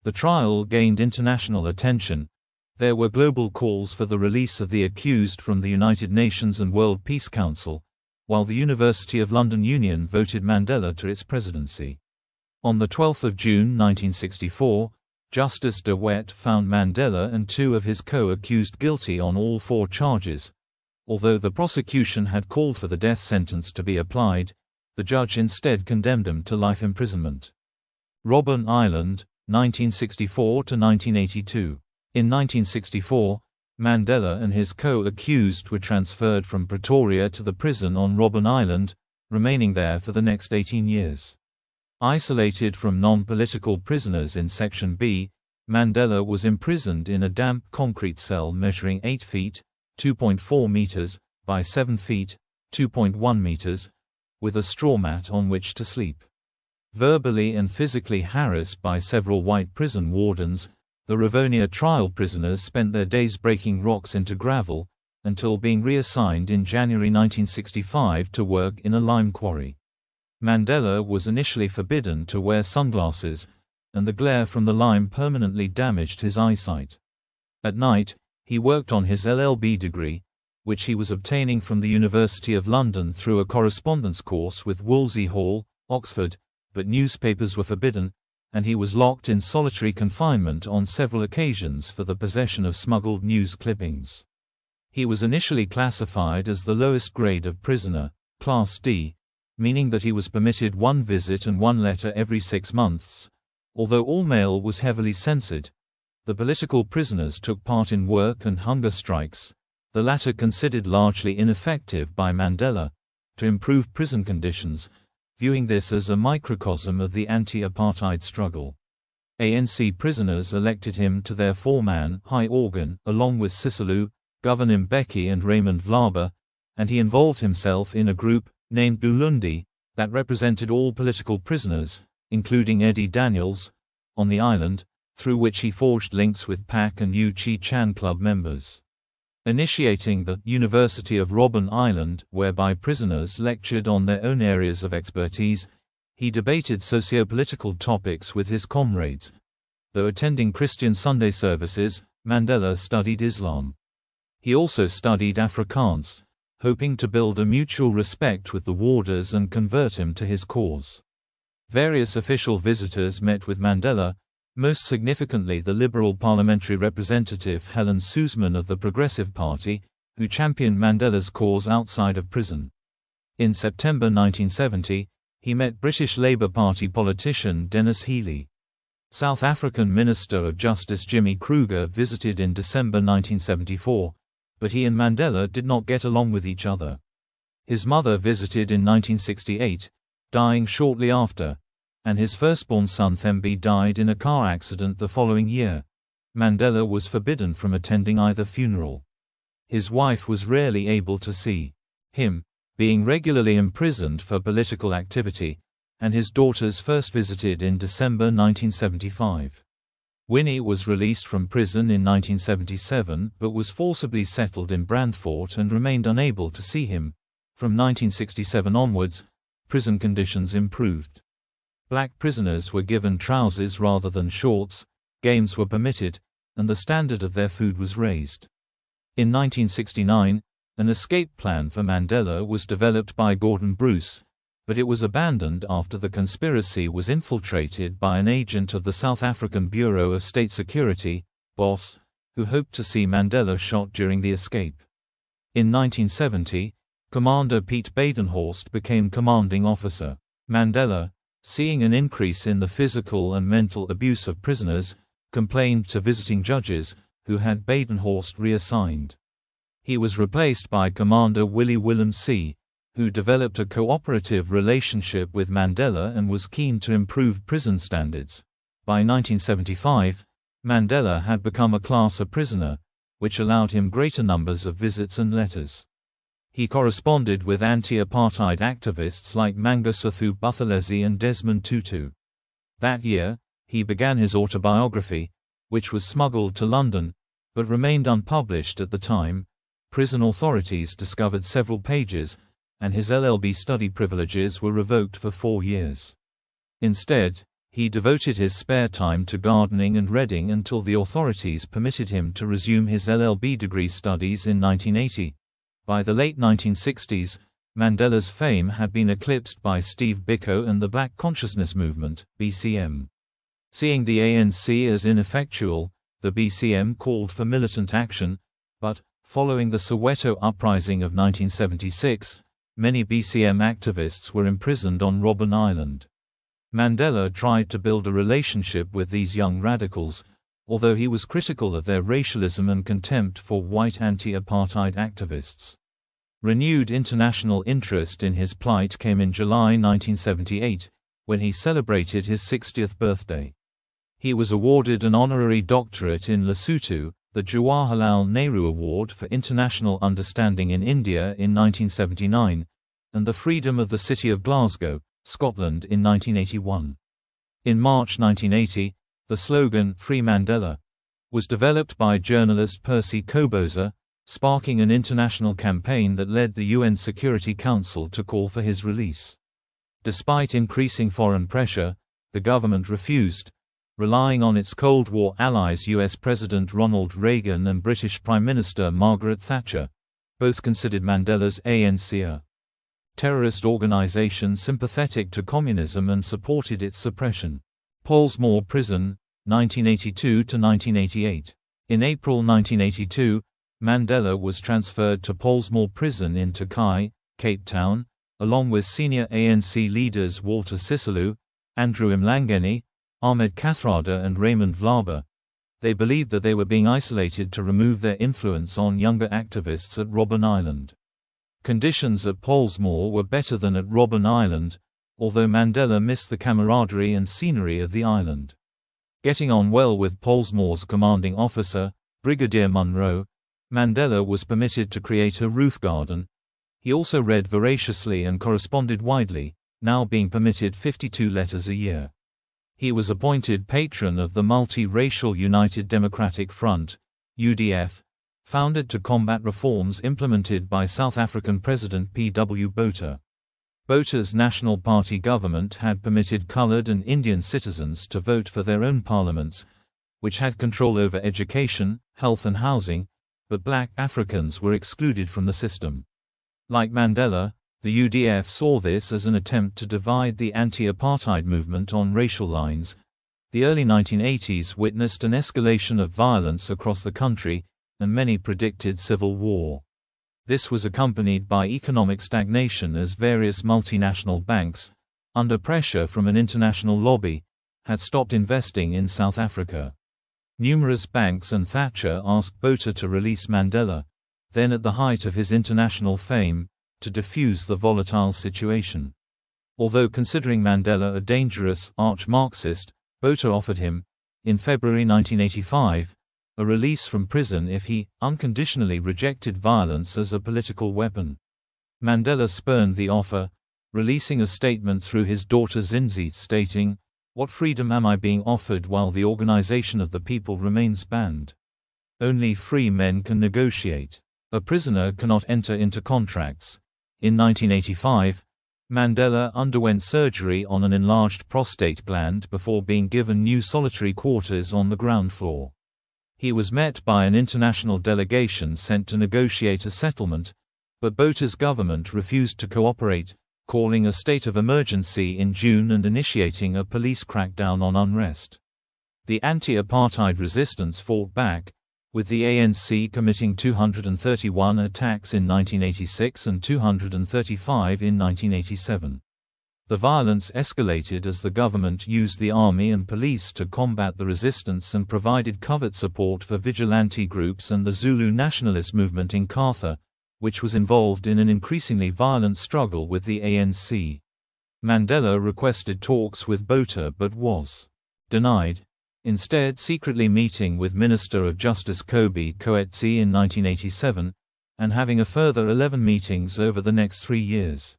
The trial gained international attention. There were global calls for the release of the accused from the United Nations and World Peace Council, while the University of London Union voted Mandela to its presidency. On 12 June 1964, Justice de Wet found Mandela and 2 of his co-accused guilty on all 4 charges. Although the prosecution had called for the death sentence to be applied, the judge instead condemned them to life imprisonment. Robben Island, 1964–1982. In 1964, Mandela and his co-accused were transferred from Pretoria to the prison on Robben Island, remaining there for the next 18 years. Isolated from non-political prisoners in Section B, Mandela was imprisoned in a damp concrete cell measuring 8 feet (2.4 meters) by 7 feet (2.1 meters), with a straw mat on which to sleep. Verbally and physically harassed by several white prison wardens, the Rivonia trial prisoners spent their days breaking rocks into gravel, until being reassigned in January 1965 to work in a lime quarry. Mandela was initially forbidden to wear sunglasses, and the glare from the lime permanently damaged his eyesight. At night, he worked on his LLB degree, which he was obtaining from the University of London through a correspondence course with Wolsey Hall, Oxford, but newspapers were forbidden, and he was locked in solitary confinement on several occasions for the possession of smuggled news clippings. He was initially classified as the lowest grade of prisoner, Class D, meaning that he was permitted one visit and one letter every 6 months. Although all mail was heavily censored, the political prisoners took part in work and hunger strikes, the latter considered largely ineffective by Mandela, to improve prison conditions, viewing this as a microcosm of the anti-apartheid struggle. ANC prisoners elected him to their four-man high organ, along with Sisulu, Governor Mbeki and Raymond Vlaber, and he involved himself in a group, named Ulundi, that represented all political prisoners, including Eddie Daniels, on the island, through which he forged links with PAC and Yu Chi Chan Club members. Initiating the University of Robben Island, whereby prisoners lectured on their own areas of expertise, he debated socio-political topics with his comrades. Though attending Christian Sunday services, Mandela studied Islam. He also studied Afrikaans, hoping to build a mutual respect with the warders and convert him to his cause. Various official visitors met with Mandela, most significantly the Liberal parliamentary representative Helen Suzman of the Progressive Party, who championed Mandela's cause outside of prison. In September 1970, he met British Labour Party politician Dennis Healey. South African Minister of Justice Jimmy Kruger visited in December 1974, but he and Mandela did not get along with each other. His mother visited in 1968, dying shortly after, and his firstborn son Thembi died in a car accident the following year. Mandela was forbidden from attending either funeral. His wife was rarely able to see him, being regularly imprisoned for political activity, and his daughters first visited in December 1975. Winnie was released from prison in 1977 but was forcibly settled in Brandfort and remained unable to see him. From 1967 onwards, prison conditions improved. Black prisoners were given trousers rather than shorts, games were permitted, and the standard of their food was raised. In 1969, an escape plan for Mandela was developed by Gordon Bruce, but it was abandoned after the conspiracy was infiltrated by an agent of the South African Bureau of State Security, BOS, who hoped to see Mandela shot during the escape. In 1970, Commander Piet Badenhorst became commanding officer. Mandela, seeing an increase in the physical and mental abuse of prisoners, complained to visiting judges, who had Badenhorst reassigned. He was replaced by Commander Willie Willem C., who developed a cooperative relationship with Mandela and was keen to improve prison standards. By 1975, Mandela had become a class A prisoner, which allowed him greater numbers of visits and letters. He corresponded with anti-apartheid activists like Mangosuthu Buthelezi and Desmond Tutu. That year, he began his autobiography, which was smuggled to London, but remained unpublished at the time. Prison authorities discovered several pages, and his LLB study privileges were revoked for 4 years. Instead, he devoted his spare time to gardening and reading until the authorities permitted him to resume his LLB degree studies in 1980. By the late 1960s, Mandela's fame had been eclipsed by Steve Biko and the Black Consciousness Movement, BCM. Seeing the ANC as ineffectual, the BCM called for militant action, but, following the Soweto uprising of 1976, many BCM activists were imprisoned on Robben Island. Mandela tried to build a relationship with these young radicals, although he was critical of their racialism and contempt for white anti-apartheid activists. Renewed international interest in his plight came in July 1978, when he celebrated his 60th birthday. He was awarded an honorary doctorate in Lesotho, the Jawaharlal Nehru Award for International Understanding in India in 1979, and the Freedom of the City of Glasgow, Scotland in 1981. In March 1980, the slogan, "Free Mandela," was developed by journalist Percy CODESA, sparking an international campaign that led the UN Security Council to call for his release. Despite increasing foreign pressure, the government refused, relying on its Cold War allies US President Ronald Reagan and British Prime Minister Margaret Thatcher. Both considered Mandela's ANC a terrorist organization sympathetic to communism and supported its suppression. Pollsmoor Prison, 1982–1988. In April 1982, Mandela was transferred to Pollsmoor Prison in Tokai, Cape Town, along with senior ANC leaders Walter Sisulu, Andrew Mlangeni, Ahmed Kathrada and Raymond Vlaber. They believed that they were being isolated to remove their influence on younger activists at Robben Island. Conditions at Pollsmoor were better than at Robben Island, although Mandela missed the camaraderie and scenery of the island. Getting on well with Pollsmoor's commanding officer, Brigadier Munro, Mandela was permitted to create a roof garden. He also read voraciously and corresponded widely, now being permitted 52 letters a year. He was appointed patron of the multi-racial United Democratic Front, UDF, founded to combat reforms implemented by South African President P.W. Botha. Botha's National Party government had permitted colored and Indian citizens to vote for their own parliaments, which had control over education, health and housing, but black Africans were excluded from the system. Like Mandela, the UDF saw this as an attempt to divide the anti-apartheid movement on racial lines. The early 1980s witnessed an escalation of violence across the country, and many predicted civil war. This was accompanied by economic stagnation as various multinational banks, under pressure from an international lobby, had stopped investing in South Africa. Numerous banks and Thatcher asked Botha to release Mandela, then at the height of his international fame, to defuse the volatile situation. Although considering Mandela a dangerous arch-Marxist, Botha offered him, in February 1985, a release from prison if he unconditionally rejected violence as a political weapon. Mandela spurned the offer, releasing a statement through his daughter Zinzi stating, "What freedom am I being offered while the organization of the people remains banned? Only free men can negotiate. A prisoner cannot enter into contracts." In 1985, Mandela underwent surgery on an enlarged prostate gland before being given new solitary quarters on the ground floor. He was met by an international delegation sent to negotiate a settlement, but Botha's government refused to cooperate, calling a state of emergency in June and initiating a police crackdown on unrest. The anti-apartheid resistance fought back, with the ANC committing 231 attacks in 1986 and 235 in 1987. The violence escalated as the government used the army and police to combat the resistance and provided covert support for vigilante groups and the Zulu nationalist movement in Inkatha, which was involved in an increasingly violent struggle with the ANC. Mandela requested talks with Botha but was denied, instead secretly meeting with Minister of Justice Kobe Coetzee in 1987, and having a further 11 meetings over the next 3 years.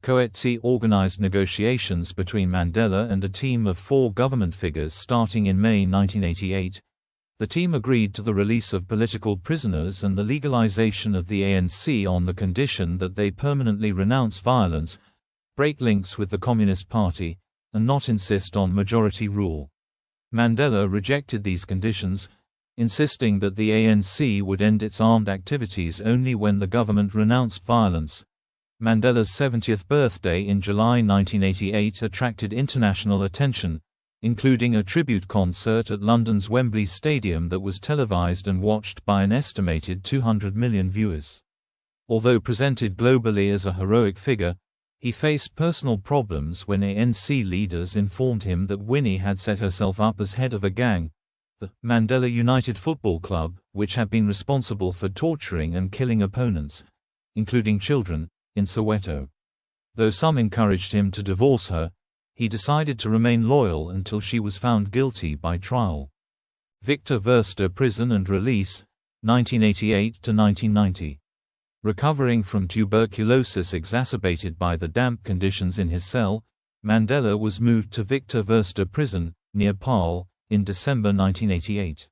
Coetzee organized negotiations between Mandela and a team of 4 government figures starting in May 1988. The team agreed to the release of political prisoners and the legalization of the ANC on the condition that they permanently renounce violence, break links with the Communist Party, and not insist on majority rule. Mandela rejected these conditions, insisting that the ANC would end its armed activities only when the government renounced violence. Mandela's 70th birthday in July 1988 attracted international attention, including a tribute concert at London's Wembley Stadium that was televised and watched by an estimated 200 million viewers. Although presented globally as a heroic figure, he faced personal problems when ANC leaders informed him that Winnie had set herself up as head of a gang, the Mandela United Football Club, which had been responsible for torturing and killing opponents, including children, in Soweto. Though some encouraged him to divorce her, he decided to remain loyal until she was found guilty by trial. Victor Verster Prison and Release, 1988–1990. Recovering from tuberculosis exacerbated by the damp conditions in his cell, Mandela was moved to Verster Prison, near Paarl, in December 1988.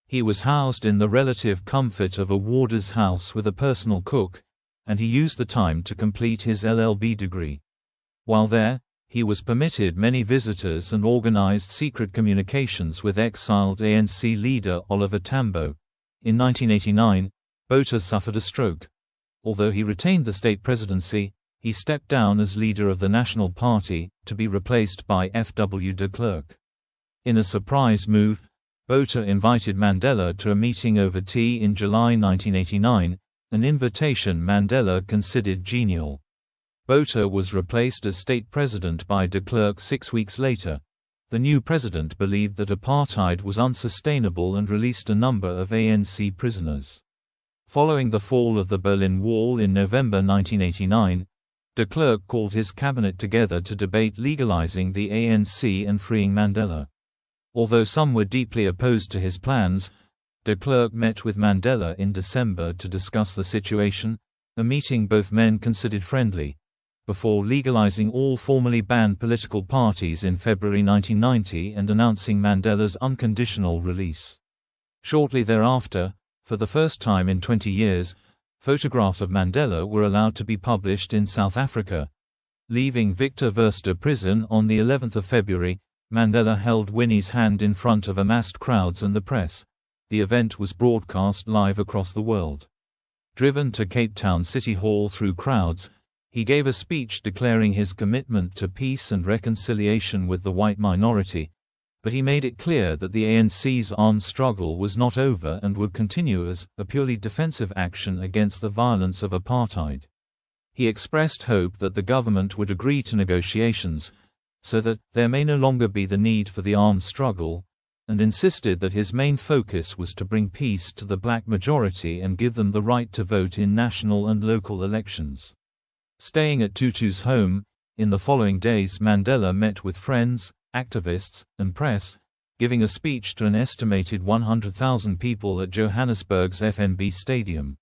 He was housed in the relative comfort of a warder's house with a personal cook, and he used the time to complete his LLB degree. While there, he was permitted many visitors and organized secret communications with exiled ANC leader Oliver Tambo. In 1989, Botha suffered a stroke. Although he retained the state presidency, he stepped down as leader of the National Party, to be replaced by F.W. de Klerk. In a surprise move, Botha invited Mandela to a meeting over tea in July 1989, an invitation Mandela considered genial. Botha was replaced as state president by de Klerk 6 weeks later. The new president believed that apartheid was unsustainable and released a number of ANC prisoners. Following the fall of the Berlin Wall in November 1989, de Klerk called his cabinet together to debate legalizing the ANC and freeing Mandela. Although some were deeply opposed to his plans, de Klerk met with Mandela in December to discuss the situation, a meeting both men considered friendly, before legalizing all formally banned political parties in February 1990 and announcing Mandela's unconditional release. Shortly thereafter, for the first time in 20 years, photographs of Mandela were allowed to be published in South Africa. Leaving Verster Prison on the 11th of February, Mandela held Winnie's hand in front of amassed crowds and the press. The event was broadcast live across the world. Driven to Cape Town City Hall through crowds, he gave a speech declaring his commitment to peace and reconciliation with the white minority, but he made it clear that the ANC's armed struggle was not over and would continue as a purely defensive action against the violence of apartheid. He expressed hope that the government would agree to negotiations, so that there may no longer be the need for the armed struggle, and insisted that his main focus was to bring peace to the black majority and give them the right to vote in national and local elections. Staying at Tutu's home, in the following days Mandela met with friends, activists, and press, giving a speech to an estimated 100,000 people at Johannesburg's FNB Stadium.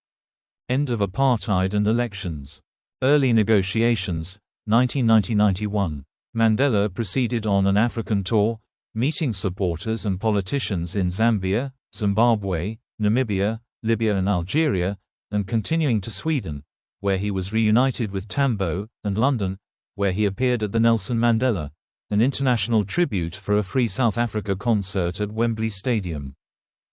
End of apartheid and elections. Early negotiations, 1990–91. Mandela proceeded on an African tour, meeting supporters and politicians in Zambia, Zimbabwe, Namibia, Libya and Algeria, and continuing to Sweden, where he was reunited with Tambo, and London, where he appeared at the Nelson Mandela, an international tribute for a Free South Africa concert at Wembley Stadium.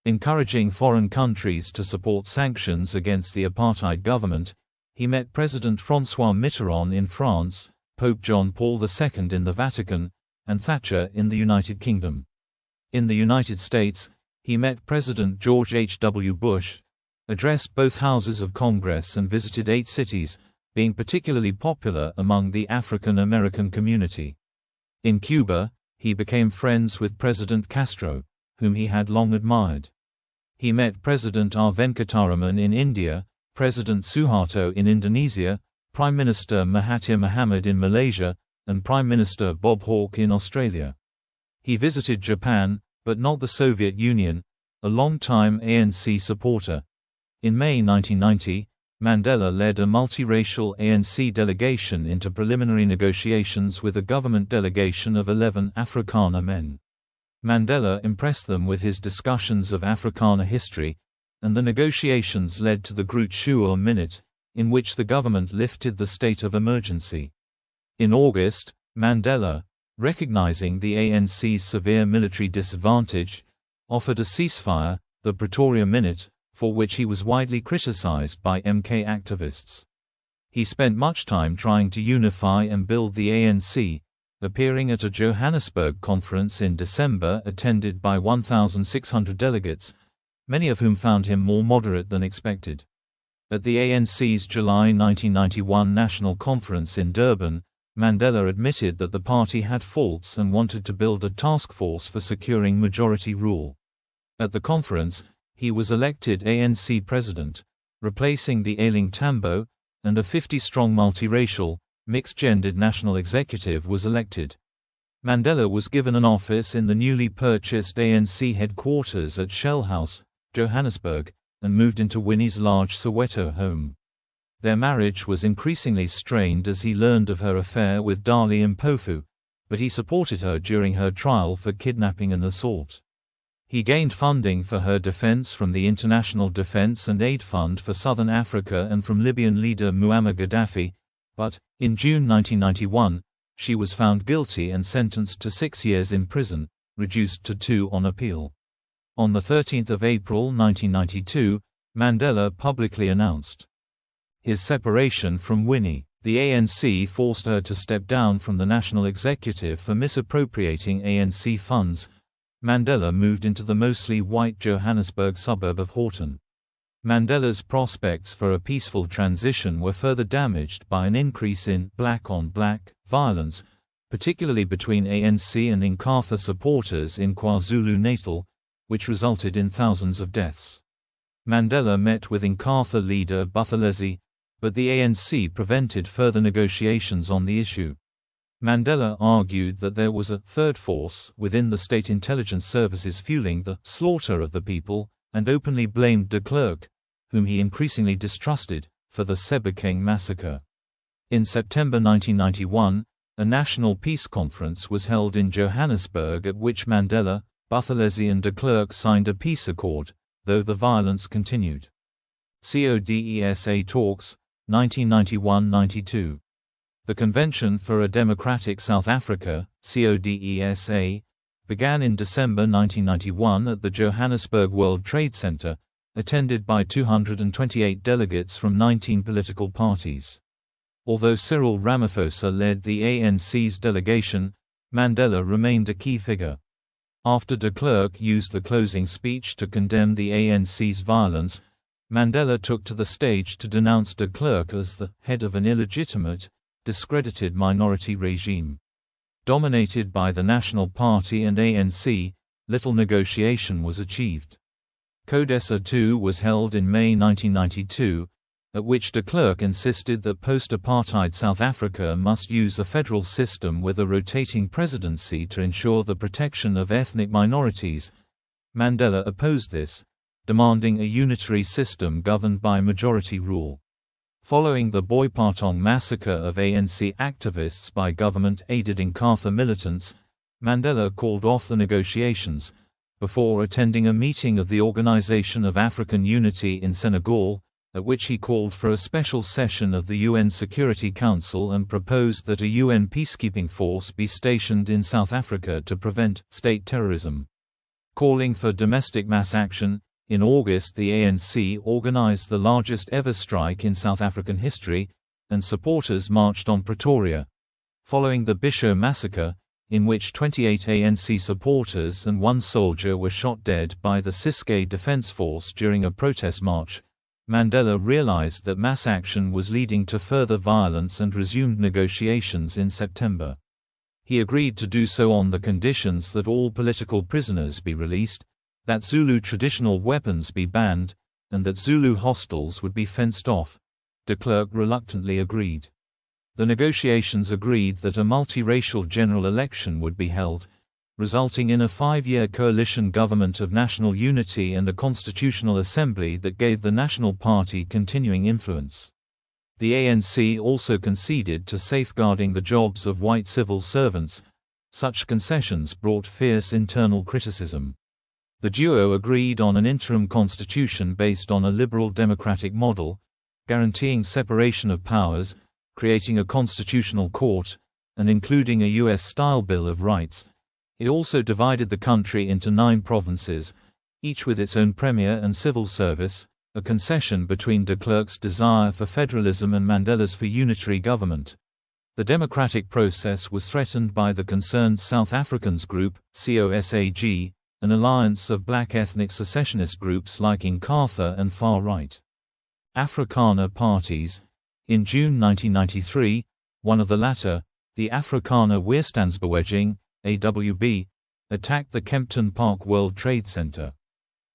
Encouraging foreign countries to support sanctions against the apartheid government, he met President François Mitterrand in France, Pope John Paul II in the Vatican, and Thatcher in the United Kingdom. In the United States, he met President George H.W. Bush, addressed both houses of Congress and visited 8 cities, being particularly popular among the African American community. In Cuba, he became friends with President Castro, whom he had long admired. He met President R. Venkataraman in India, President Suharto in Indonesia, Prime Minister Mahathir Mohamad in Malaysia, and Prime Minister Bob Hawke in Australia. He visited Japan, but not the Soviet Union, a long-time ANC supporter. In May 1990, Mandela led a multiracial ANC delegation into preliminary negotiations with a government delegation of 11 Afrikaner men. Mandela impressed them with his discussions of Afrikaner history, and the negotiations led to the Groot Schuur Minute, in which the government lifted the state of emergency. In August, Mandela, recognizing the ANC's severe military disadvantage, offered a ceasefire, the Pretoria Minute, for which he was widely criticized by MK activists. He spent much time trying to unify and build the ANC, appearing at a Johannesburg conference in December attended by 1,600 delegates, many of whom found him more moderate than expected. At the ANC's July 1991 National Conference in Durban, Mandela admitted that the party had faults and wanted to build a task force for securing majority rule. At the conference, he was elected ANC president, replacing the ailing Tambo, and a 50-strong multiracial, mixed-gendered national executive was elected. Mandela was given an office in the newly purchased ANC headquarters at Shell House, Johannesburg, and moved into Winnie's large Soweto home. Their marriage was increasingly strained as he learned of her affair with Dali Mpofu, but he supported her during her trial for kidnapping and assault. He gained funding for her defense from the International Defense and Aid Fund for Southern Africa and from Libyan leader Muammar Gaddafi, but, in June 1991, she was found guilty and sentenced to 6 years in prison, reduced to 2 on appeal. On 13 April 1992, Mandela publicly announced his separation from Winnie. The ANC forced her to step down from the national executive for misappropriating ANC funds. Mandela moved into the mostly white Johannesburg suburb of Healdtown. Mandela's prospects for a peaceful transition were further damaged by an increase in black-on-black violence, particularly between ANC and Inkatha supporters in KwaZulu-Natal, which resulted in thousands of deaths. Mandela met with Inkatha leader Buthelezi, but the ANC prevented further negotiations on the issue. Mandela argued that there was a third force within the state intelligence services fueling the slaughter of the people, and openly blamed de Klerk, whom he increasingly distrusted, for the Sebokeng massacre. In September 1991, a national peace conference was held in Johannesburg at which Mandela, Buthelezi and de Klerk signed a peace accord, though the violence continued. CODESA talks, 1991–92. The Convention for a Democratic South Africa, CODESA, began in December 1991 at the Johannesburg World Trade Center, attended by 228 delegates from 19 political parties. Although Cyril Ramaphosa led the ANC's delegation, Mandela remained a key figure. After de Klerk used the closing speech to condemn the ANC's violence, Mandela took to the stage to denounce de Klerk as the head of an illegitimate, discredited minority regime. Dominated by the National Party and ANC, little negotiation was achieved. CODESA II was held in May 1992, at which de Klerk insisted that post-apartheid South Africa must use a federal system with a rotating presidency to ensure the protection of ethnic minorities. Mandela opposed this, demanding a unitary system governed by majority rule. Following the Boipatong massacre of ANC activists by government-aided Inkatha militants, Mandela called off the negotiations, before attending a meeting of the Organization of African Unity in Senegal, at which he called for a special session of the UN Security Council and proposed that a UN peacekeeping force be stationed in South Africa to prevent state terrorism. Calling for domestic mass action, in August the ANC organized the largest ever strike in South African history, and supporters marched on Pretoria. Following the Bisho massacre, in which 28 ANC supporters and 1 soldier were shot dead by the Ciskei Defence Force during a protest march, Mandela realized that mass action was leading to further violence and resumed negotiations in September. He agreed to do so on the conditions that all political prisoners be released, that Zulu traditional weapons be banned, and that Zulu hostels would be fenced off. De Klerk reluctantly agreed. The negotiations agreed that a multiracial general election would be held, resulting in a 5-year coalition government of national unity and a constitutional assembly that gave the National Party continuing influence. The ANC also conceded to safeguarding the jobs of white civil servants. Such concessions brought fierce internal criticism. The duo agreed on an interim constitution based on a liberal democratic model, guaranteeing separation of powers, creating a constitutional court, and including a US-style Bill of Rights. It also divided the country into 9 provinces, each with its own premier and civil service, a concession between de Klerk's desire for federalism and Mandela's for unitary government. The democratic process was threatened by the Concerned South Africans Group, COSAG, an alliance of black ethnic secessionist groups like Inkatha and far-right Afrikaner parties. In June 1993, one of the latter, the Afrikaner Weerstandsbeweging, AWB, attacked the Kempton Park World Trade Center.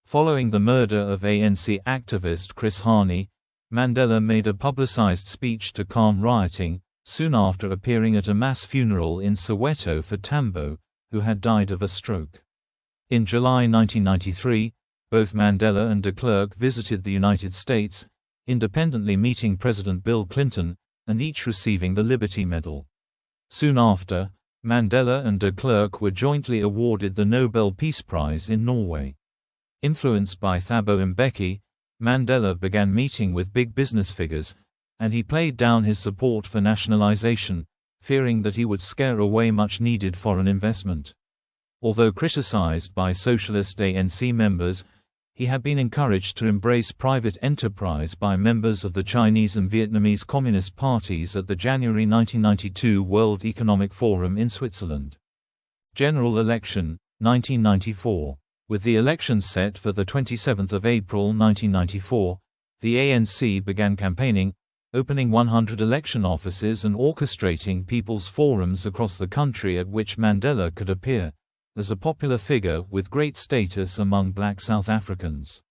Following the murder of ANC activist Chris Hani, Mandela made a publicized speech to calm rioting, soon after appearing at a mass funeral in Soweto for Tambo, who had died of a stroke. In July 1993, both Mandela and de Klerk visited the United States, independently meeting President Bill Clinton, and each receiving the Liberty Medal. Soon after, Mandela and de Klerk were jointly awarded the Nobel Peace Prize in Norway. Influenced by Thabo Mbeki, Mandela began meeting with big business figures, and he played down his support for nationalization, fearing that he would scare away much-needed foreign investment. Although criticized by socialist ANC members, he had been encouraged to embrace private enterprise by members of the Chinese and Vietnamese Communist parties at the January 1992 World Economic Forum in Switzerland. General election, 1994. With the election set for 27 April 1994, the ANC began campaigning, opening 100 election offices and orchestrating people's forums across the country at which Mandela could appear as a popular figure with great status among black South Africans.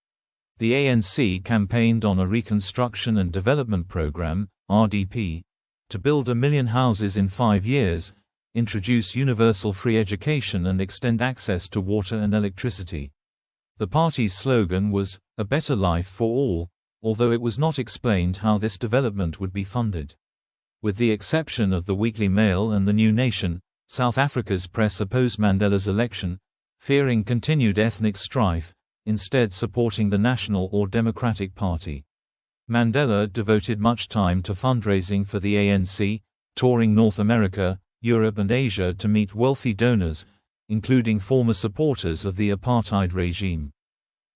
The ANC campaigned on a Reconstruction and Development Program, RDP, to build 1 million houses in 5 years, introduce universal free education and extend access to water and electricity. The party's slogan was, "A better life for all," although it was not explained how this development would be funded. With the exception of the Weekly Mail and the New Nation, South Africa's press opposed Mandela's election, fearing continued ethnic strife, instead supporting the National or Democratic Party. Mandela devoted much time to fundraising for the ANC, touring North America, Europe and Asia to meet wealthy donors, including former supporters of the apartheid regime.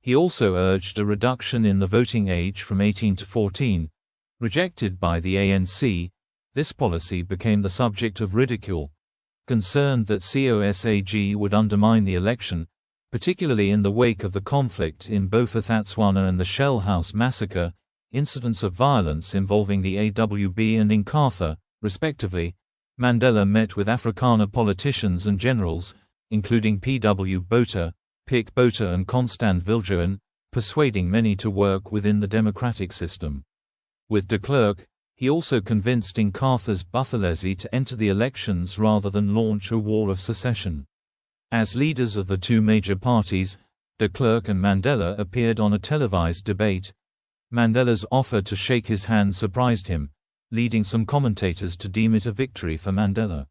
He also urged a reduction in the voting age from 18 to 14. Rejected by the ANC, this policy became the subject of ridicule, concerned that COSAG would undermine the election, particularly in the wake of the conflict in Bophuthatswana and the Shell House massacre, incidents of violence involving the AWB and Inkatha, respectively. Mandela met with Afrikaner politicians and generals, including P.W. Botha, Pik Botha and Constant Viljoen, persuading many to work within the democratic system. With de Klerk, he also convinced Inkatha's Buthelezi to enter the elections rather than launch a war of secession. As leaders of the two major parties, de Klerk and Mandela appeared on a televised debate. Mandela's offer to shake his hand surprised him, leading some commentators to deem it a victory for Mandela.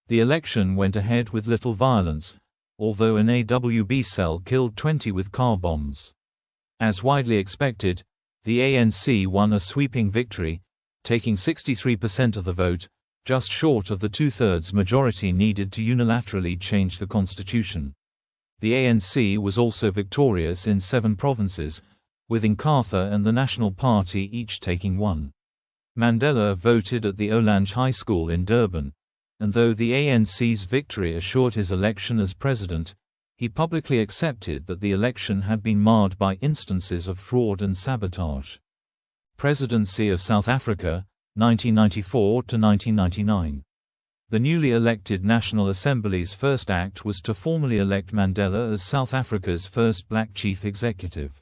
The election went ahead with little violence, although an AWB cell killed 20 with car bombs. As widely expected, the ANC won a sweeping victory, taking 63% of the vote, just short of the two-thirds majority needed to unilaterally change the constitution. The ANC was also victorious in 7 provinces, with Inkatha and the National Party each taking 1. Mandela voted at the Olange High School in Durban, and though the ANC's victory assured his election as president, he publicly accepted that the election had been marred by instances of fraud and sabotage. Presidency of South Africa, 1994 to 1999. The newly elected National Assembly's first act was to formally elect Mandela as South Africa's first black chief executive.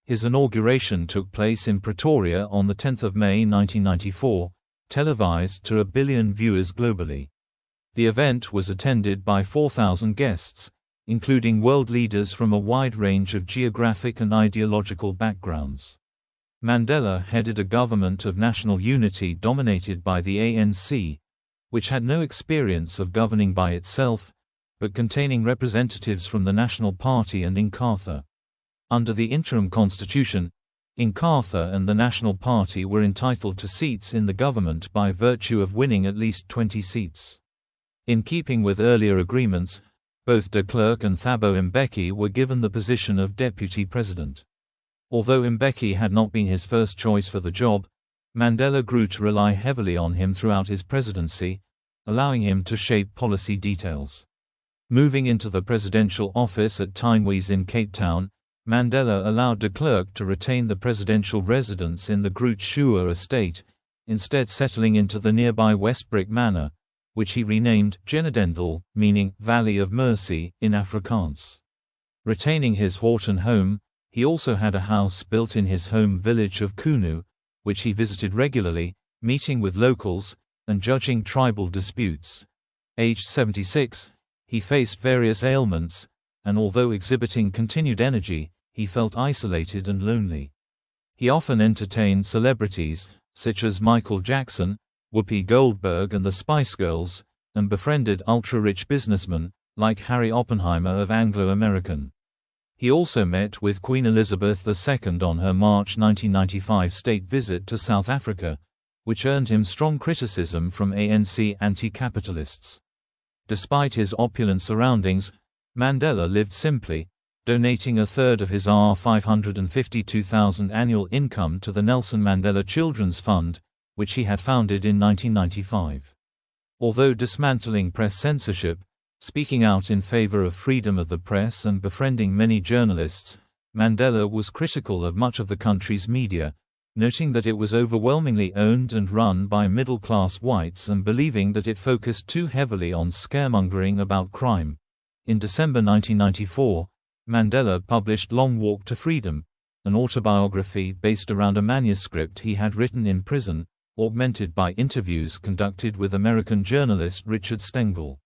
His inauguration took place in Pretoria on 10 May 1994, televised to 1 billion viewers globally. The event was attended by 4,000 guests, including world leaders from a wide range of geographic and ideological backgrounds. Mandela headed a government of national unity dominated by the ANC, which had no experience of governing by itself, but containing representatives from the National Party and Inkatha. Under the interim constitution, Inkatha and the National Party were entitled to seats in the government by virtue of winning at least 20 seats. In keeping with earlier agreements, both de Klerk and Thabo Mbeki were given the position of deputy president. Although Mbeki had not been his first choice for the job, Mandela grew to rely heavily on him throughout his presidency, allowing him to shape policy details. Moving into the presidential office at Tynewees in Cape Town, Mandela allowed de Klerk to retain the presidential residence in the Groot Schuur estate, instead settling into the nearby Westbrick Manor, which he renamed Genadendel, meaning Valley of Mercy, in Afrikaans. Retaining his Horton home, he also had a house built in his home village of Kunu, which he visited regularly, meeting with locals, and judging tribal disputes. Aged 76, he faced various ailments, and although exhibiting continued energy, he felt isolated and lonely. He often entertained celebrities, such as Michael Jackson, Whoopi Goldberg and the Spice Girls, and befriended ultra-rich businessmen, like Harry Oppenheimer of Anglo-American. He also met with Queen Elizabeth II on her March 1995 state visit to South Africa, which earned him strong criticism from ANC anti-capitalists. Despite his opulent surroundings, Mandela lived simply, donating a third of his R552,000 annual income to the Nelson Mandela Children's Fund, which he had founded in 1995. Although dismantling press censorship, speaking out in favor of freedom of the press and befriending many journalists, Mandela was critical of much of the country's media, noting that it was overwhelmingly owned and run by middle-class whites and believing that it focused too heavily on scaremongering about crime. In December 1994, Mandela published Long Walk to Freedom, an autobiography based around a manuscript he had written in prison, augmented by interviews conducted with American journalist Richard Stengel.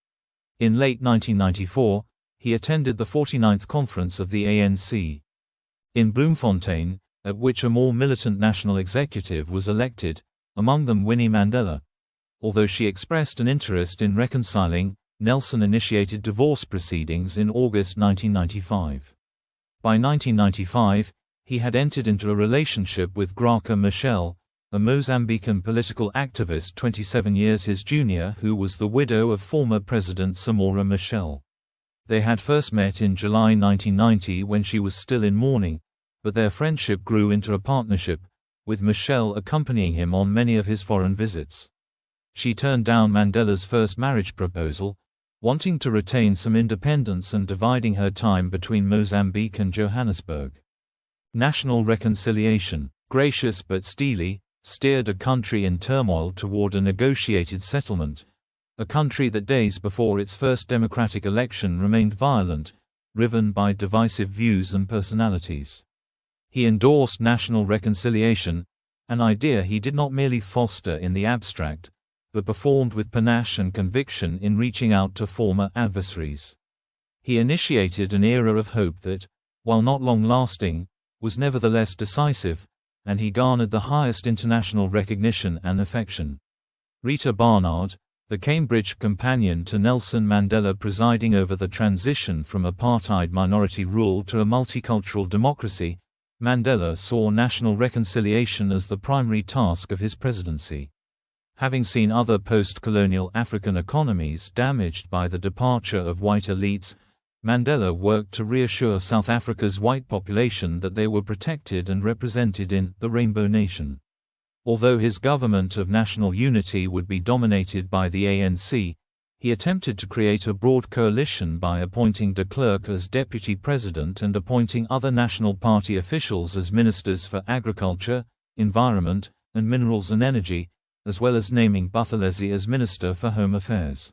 In late 1994, he attended the 49th conference of the ANC in Bloemfontein, at which a more militant national executive was elected, among them Winnie Mandela. Although she expressed an interest in reconciling, Nelson initiated divorce proceedings in August 1995. By 1995, he had entered into a relationship with Graça Machel, a Mozambican political activist 27 years his junior who was the widow of former President Samora Machel. They had first met in July 1990 when she was still in mourning, but their friendship grew into a partnership, with Machel accompanying him on many of his foreign visits. She turned down Mandela's first marriage proposal, wanting to retain some independence and dividing her time between Mozambique and Johannesburg. National reconciliation, gracious but steely, steered a country in turmoil toward a negotiated settlement, a country that days before its first democratic election remained violent, riven by divisive views and personalities. He endorsed national reconciliation, an idea he did not merely foster in the abstract, but performed with panache and conviction in reaching out to former adversaries. He initiated an era of hope that, while not long-lasting, was nevertheless decisive, and he garnered the highest international recognition and affection. Rita Barnard, the Cambridge companion to Nelson Mandela presiding over the transition from apartheid minority rule to a multicultural democracy, Mandela saw national reconciliation as the primary task of his presidency. Having seen other post-colonial African economies damaged by the departure of white elites, Mandela worked to reassure South Africa's white population that they were protected and represented in the Rainbow Nation. Although his government of national unity would be dominated by the ANC, he attempted to create a broad coalition by appointing de Klerk as deputy president and appointing other National Party officials as ministers for agriculture, environment, and minerals and energy, as well as naming Buthelezi as Minister for Home Affairs.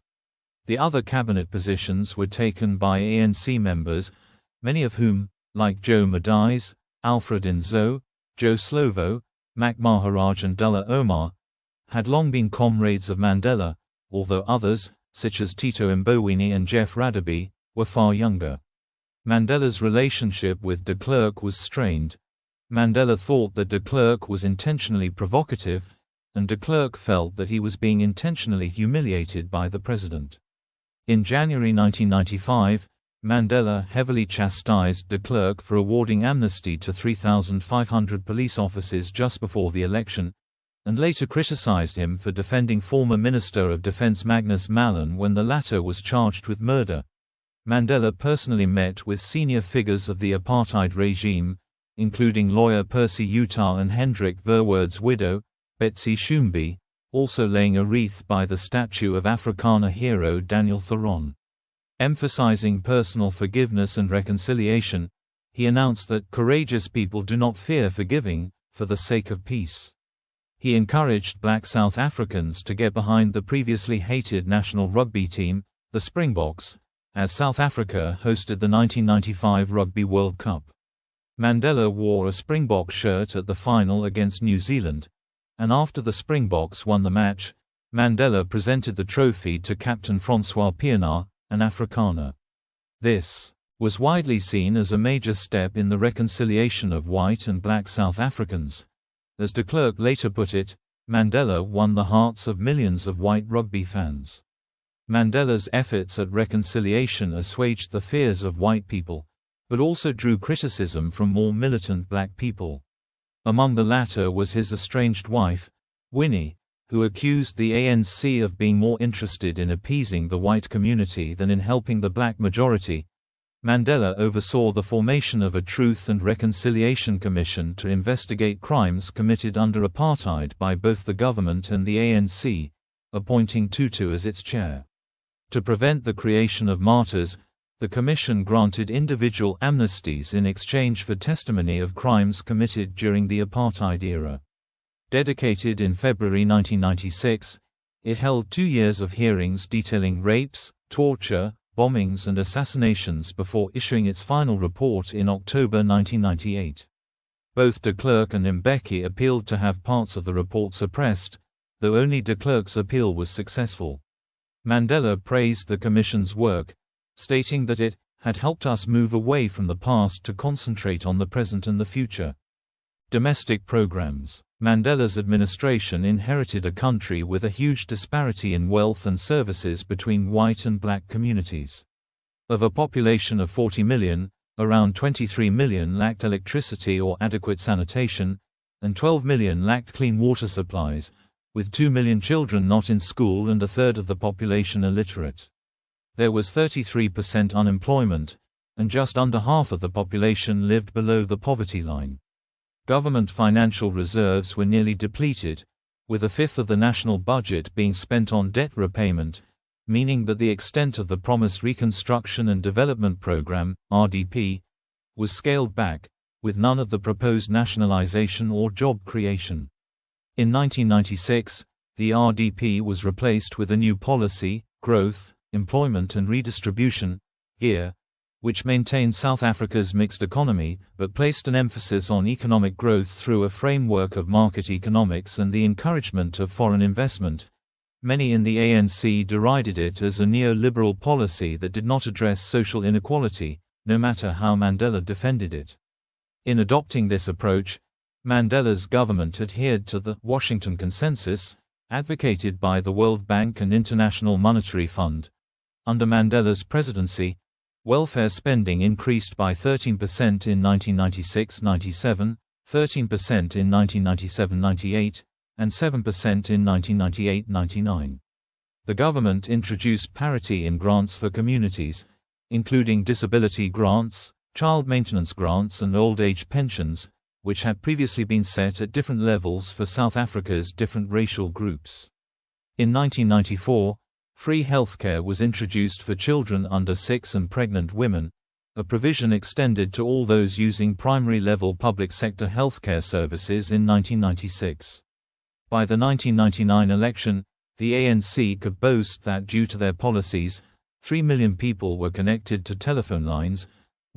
The other cabinet positions were taken by ANC members, many of whom, like Joe Madiz, Alfred Nzo, Joe Slovo, Mac Maharaj and Dullah Omar, had long been comrades of Mandela, although others, such as Tito Mboweni and Jeff Radebe, were far younger. Mandela's relationship with de Klerk was strained. Mandela thought that de Klerk was intentionally provocative, and de Klerk felt that he was being intentionally humiliated by the president. In January 1995, Mandela heavily chastised de Klerk for awarding amnesty to 3,500 police officers just before the election, and later criticized him for defending former Minister of Defense Magnus Malan when the latter was charged with murder. Mandela personally met with senior figures of the apartheid regime, including lawyer Percy Utah and Hendrik Verwoerd's widow, Betsy Shumbi, also laying a wreath by the statue of Afrikaner hero Daniel Theron. Emphasizing personal forgiveness and reconciliation, he announced that courageous people do not fear forgiving, for the sake of peace. He encouraged black South Africans to get behind the previously hated national rugby team, the Springboks, as South Africa hosted the 1995 Rugby World Cup. Mandela wore a Springbok shirt at the final against New Zealand, and after the Springboks won the match, Mandela presented the trophy to Captain Francois Pienaar, an Afrikaner. This was widely seen as a major step in the reconciliation of white and black South Africans. As de Klerk later put it, Mandela won the hearts of millions of white rugby fans. Mandela's efforts at reconciliation assuaged the fears of white people, but also drew criticism from more militant black people. Among the latter was his estranged wife, Winnie, who accused the ANC of being more interested in appeasing the white community than in helping the black majority. Mandela oversaw the formation of a Truth and Reconciliation Commission to investigate crimes committed under apartheid by both the government and the ANC, appointing Tutu as its chair. To prevent the creation of martyrs, the commission granted individual amnesties in exchange for testimony of crimes committed during the apartheid era. Dedicated in February 1996, it held 2 years of hearings detailing rapes, torture, bombings and assassinations before issuing its final report in October 1998. Both de Klerk and Mbeki appealed to have parts of the report suppressed, though only de Klerk's appeal was successful. Mandela praised the Commission's work, stating that it had helped us move away from the past to concentrate on the present and the future. Domestic programs. Mandela's administration inherited a country with a huge disparity in wealth and services between white and black communities. Of a population of 40 million, around 23 million lacked electricity or adequate sanitation, and 12 million lacked clean water supplies, with 2 million children not in school and a third of the population illiterate. There was 33% unemployment, and just under half of the population lived below the poverty line. Government financial reserves were nearly depleted, with a fifth of the national budget being spent on debt repayment, meaning that the extent of the promised Reconstruction and Development Program, RDP, was scaled back, with none of the proposed nationalization or job creation. In 1996, the RDP was replaced with a new policy, Growth, Employment and Redistribution, GEAR, which maintained South Africa's mixed economy, but placed an emphasis on economic growth through a framework of market economics and the encouragement of foreign investment. Many in the ANC derided it as a neoliberal policy that did not address social inequality, no matter how Mandela defended it. In adopting this approach, Mandela's government adhered to the Washington Consensus, advocated by the World Bank and International Monetary Fund. Under Mandela's presidency, welfare spending increased by 13% in 1996–97, 13% in 1997–98, and 7% in 1998–99. The government introduced parity in grants for communities, including disability grants, child maintenance grants and old age pensions, which had previously been set at different levels for South Africa's different racial groups. In 1994, free healthcare was introduced for children under 6 and pregnant women, a provision extended to all those using primary-level public sector healthcare services in 1996. By the 1999 election, the ANC could boast that due to their policies, 3 million people were connected to telephone lines,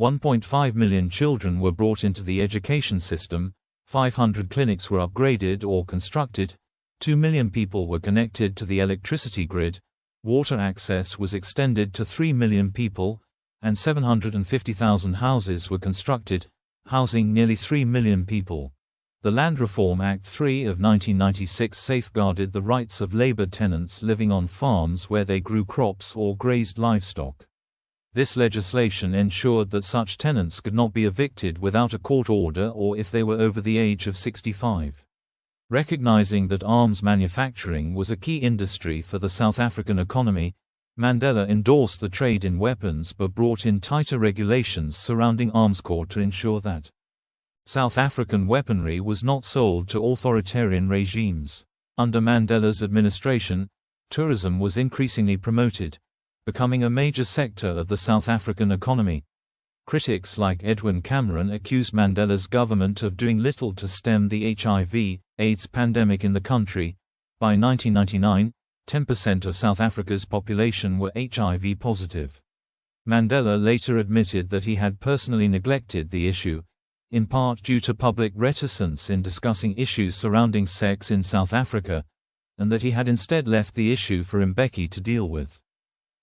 1.5 million children were brought into the education system, 500 clinics were upgraded or constructed, 2 million people were connected to the electricity grid, water access was extended to 3 million people, and 750,000 houses were constructed, housing nearly 3 million people. The Land Reform Act 3 of 1996 safeguarded the rights of labor tenants living on farms where they grew crops or grazed livestock. This legislation ensured that such tenants could not be evicted without a court order or if they were over the age of 65. Recognizing that arms manufacturing was a key industry for the South African economy, Mandela endorsed the trade in weapons but brought in tighter regulations surrounding arms court to ensure that South African weaponry was not sold to authoritarian regimes. Under Mandela's administration, tourism was increasingly promoted, becoming a major sector of the South African economy. Critics like Edwin Cameron accused Mandela's government of doing little to stem the HIV/AIDS pandemic in the country. By 1999, 10% of South Africa's population were HIV positive. Mandela later admitted that he had personally neglected the issue, in part due to public reticence in discussing issues surrounding sex in South Africa, and that he had instead left the issue for Mbeki to deal with.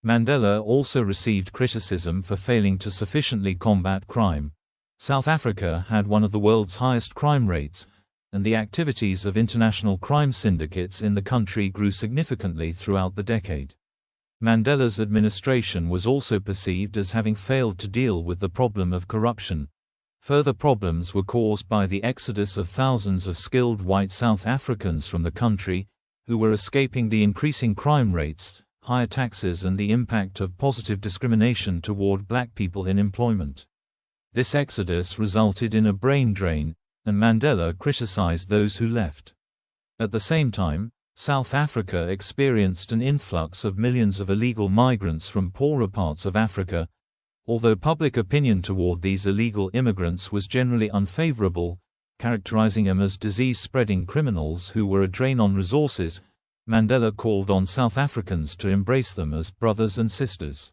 Mandela also received criticism for failing to sufficiently combat crime. South Africa had one of the world's highest crime rates, and the activities of international crime syndicates in the country grew significantly throughout the decade. Mandela's administration was also perceived as having failed to deal with the problem of corruption. Further problems were caused by the exodus of thousands of skilled white South Africans from the country, who were escaping the increasing crime rates, higher taxes and the impact of positive discrimination toward black people in employment. This exodus resulted in a brain drain, and Mandela criticized those who left. At the same time, South Africa experienced an influx of millions of illegal migrants from poorer parts of Africa. Although public opinion toward these illegal immigrants was generally unfavorable, characterizing them as disease-spreading criminals who were a drain on resources, Mandela called on South Africans to embrace them as brothers and sisters.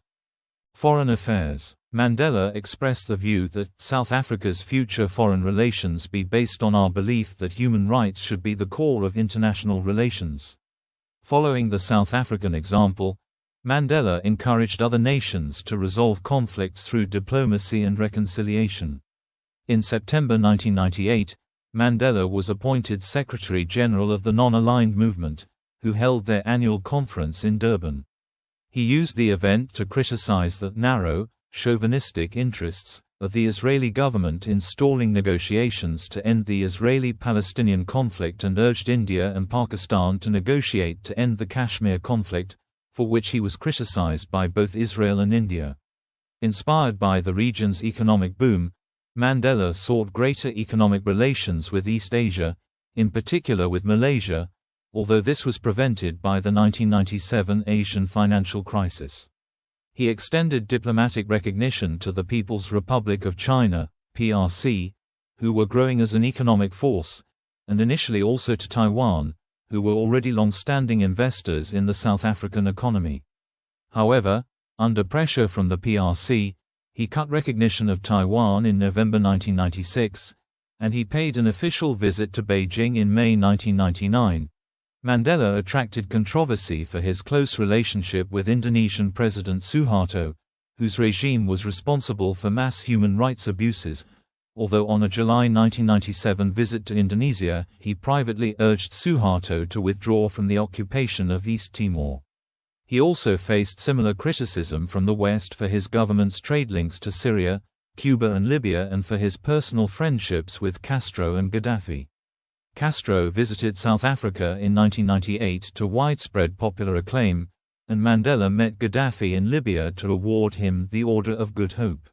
Foreign affairs. Mandela expressed the view that South Africa's future foreign relations be based on our belief that human rights should be the core of international relations. Following the South African example, Mandela encouraged other nations to resolve conflicts through diplomacy and reconciliation. In September 1998, Mandela was appointed Secretary General of the Non-Aligned Movement, who held their annual conference in Durban. He used the event to criticize the narrow, chauvinistic interests of the Israeli government in stalling negotiations to end the Israeli-Palestinian conflict and urged India and Pakistan to negotiate to end the Kashmir conflict, for which he was criticized by both Israel and India. Inspired by the region's economic boom, Mandela sought greater economic relations with East Asia, in particular with Malaysia, although this was prevented by the 1997 Asian financial crisis. He extended diplomatic recognition to the People's Republic of China, PRC, who were growing as an economic force, and initially also to Taiwan, who were already long-standing investors in the South African economy. However, under pressure from the PRC, he cut recognition of Taiwan in November 1996, and he paid an official visit to Beijing in May 1999. Mandela attracted controversy for his close relationship with Indonesian President Suharto, whose regime was responsible for mass human rights abuses, although on a July 1997 visit to Indonesia, he privately urged Suharto to withdraw from the occupation of East Timor. He also faced similar criticism from the West for his government's trade links to Syria, Cuba and Libya and for his personal friendships with Castro and Gaddafi. Castro visited South Africa in 1998 to widespread popular acclaim, and Mandela met Gaddafi in Libya to award him the Order of Good Hope.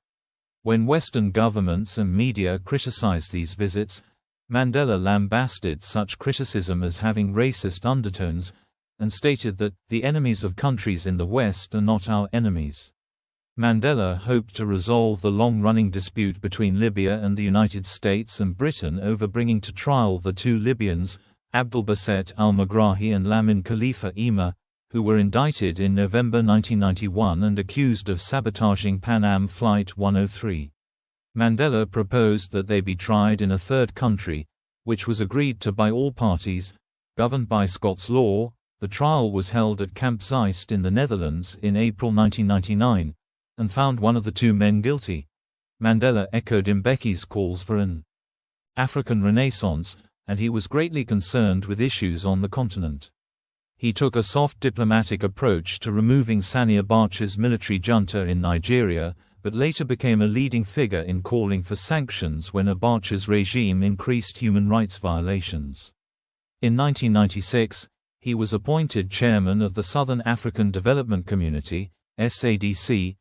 When Western governments and media criticized these visits, Mandela lambasted such criticism as having racist undertones, and stated that the enemies of countries in the West are not our enemies. Mandela hoped to resolve the long-running dispute between Libya and the United States and Britain over bringing to trial the two Libyans, Abdelbasset al-Megrahi and Lamin Khalifa Ema, who were indicted in November 1991 and accused of sabotaging Pan Am Flight 103. Mandela proposed that they be tried in a third country, which was agreed to by all parties. Governed by Scots law, the trial was held at Camp Zeist in the Netherlands in April 1999, and found one of the two men guilty. Mandela echoed Mbeki's calls for an African Renaissance, and he was greatly concerned with issues on the continent. He took a soft diplomatic approach to removing Sani Abacha's military junta in Nigeria, but later became a leading figure in calling for sanctions when Abacha's regime increased human rights violations. In 1996, he was appointed chairman of the Southern African Development Community, SADC,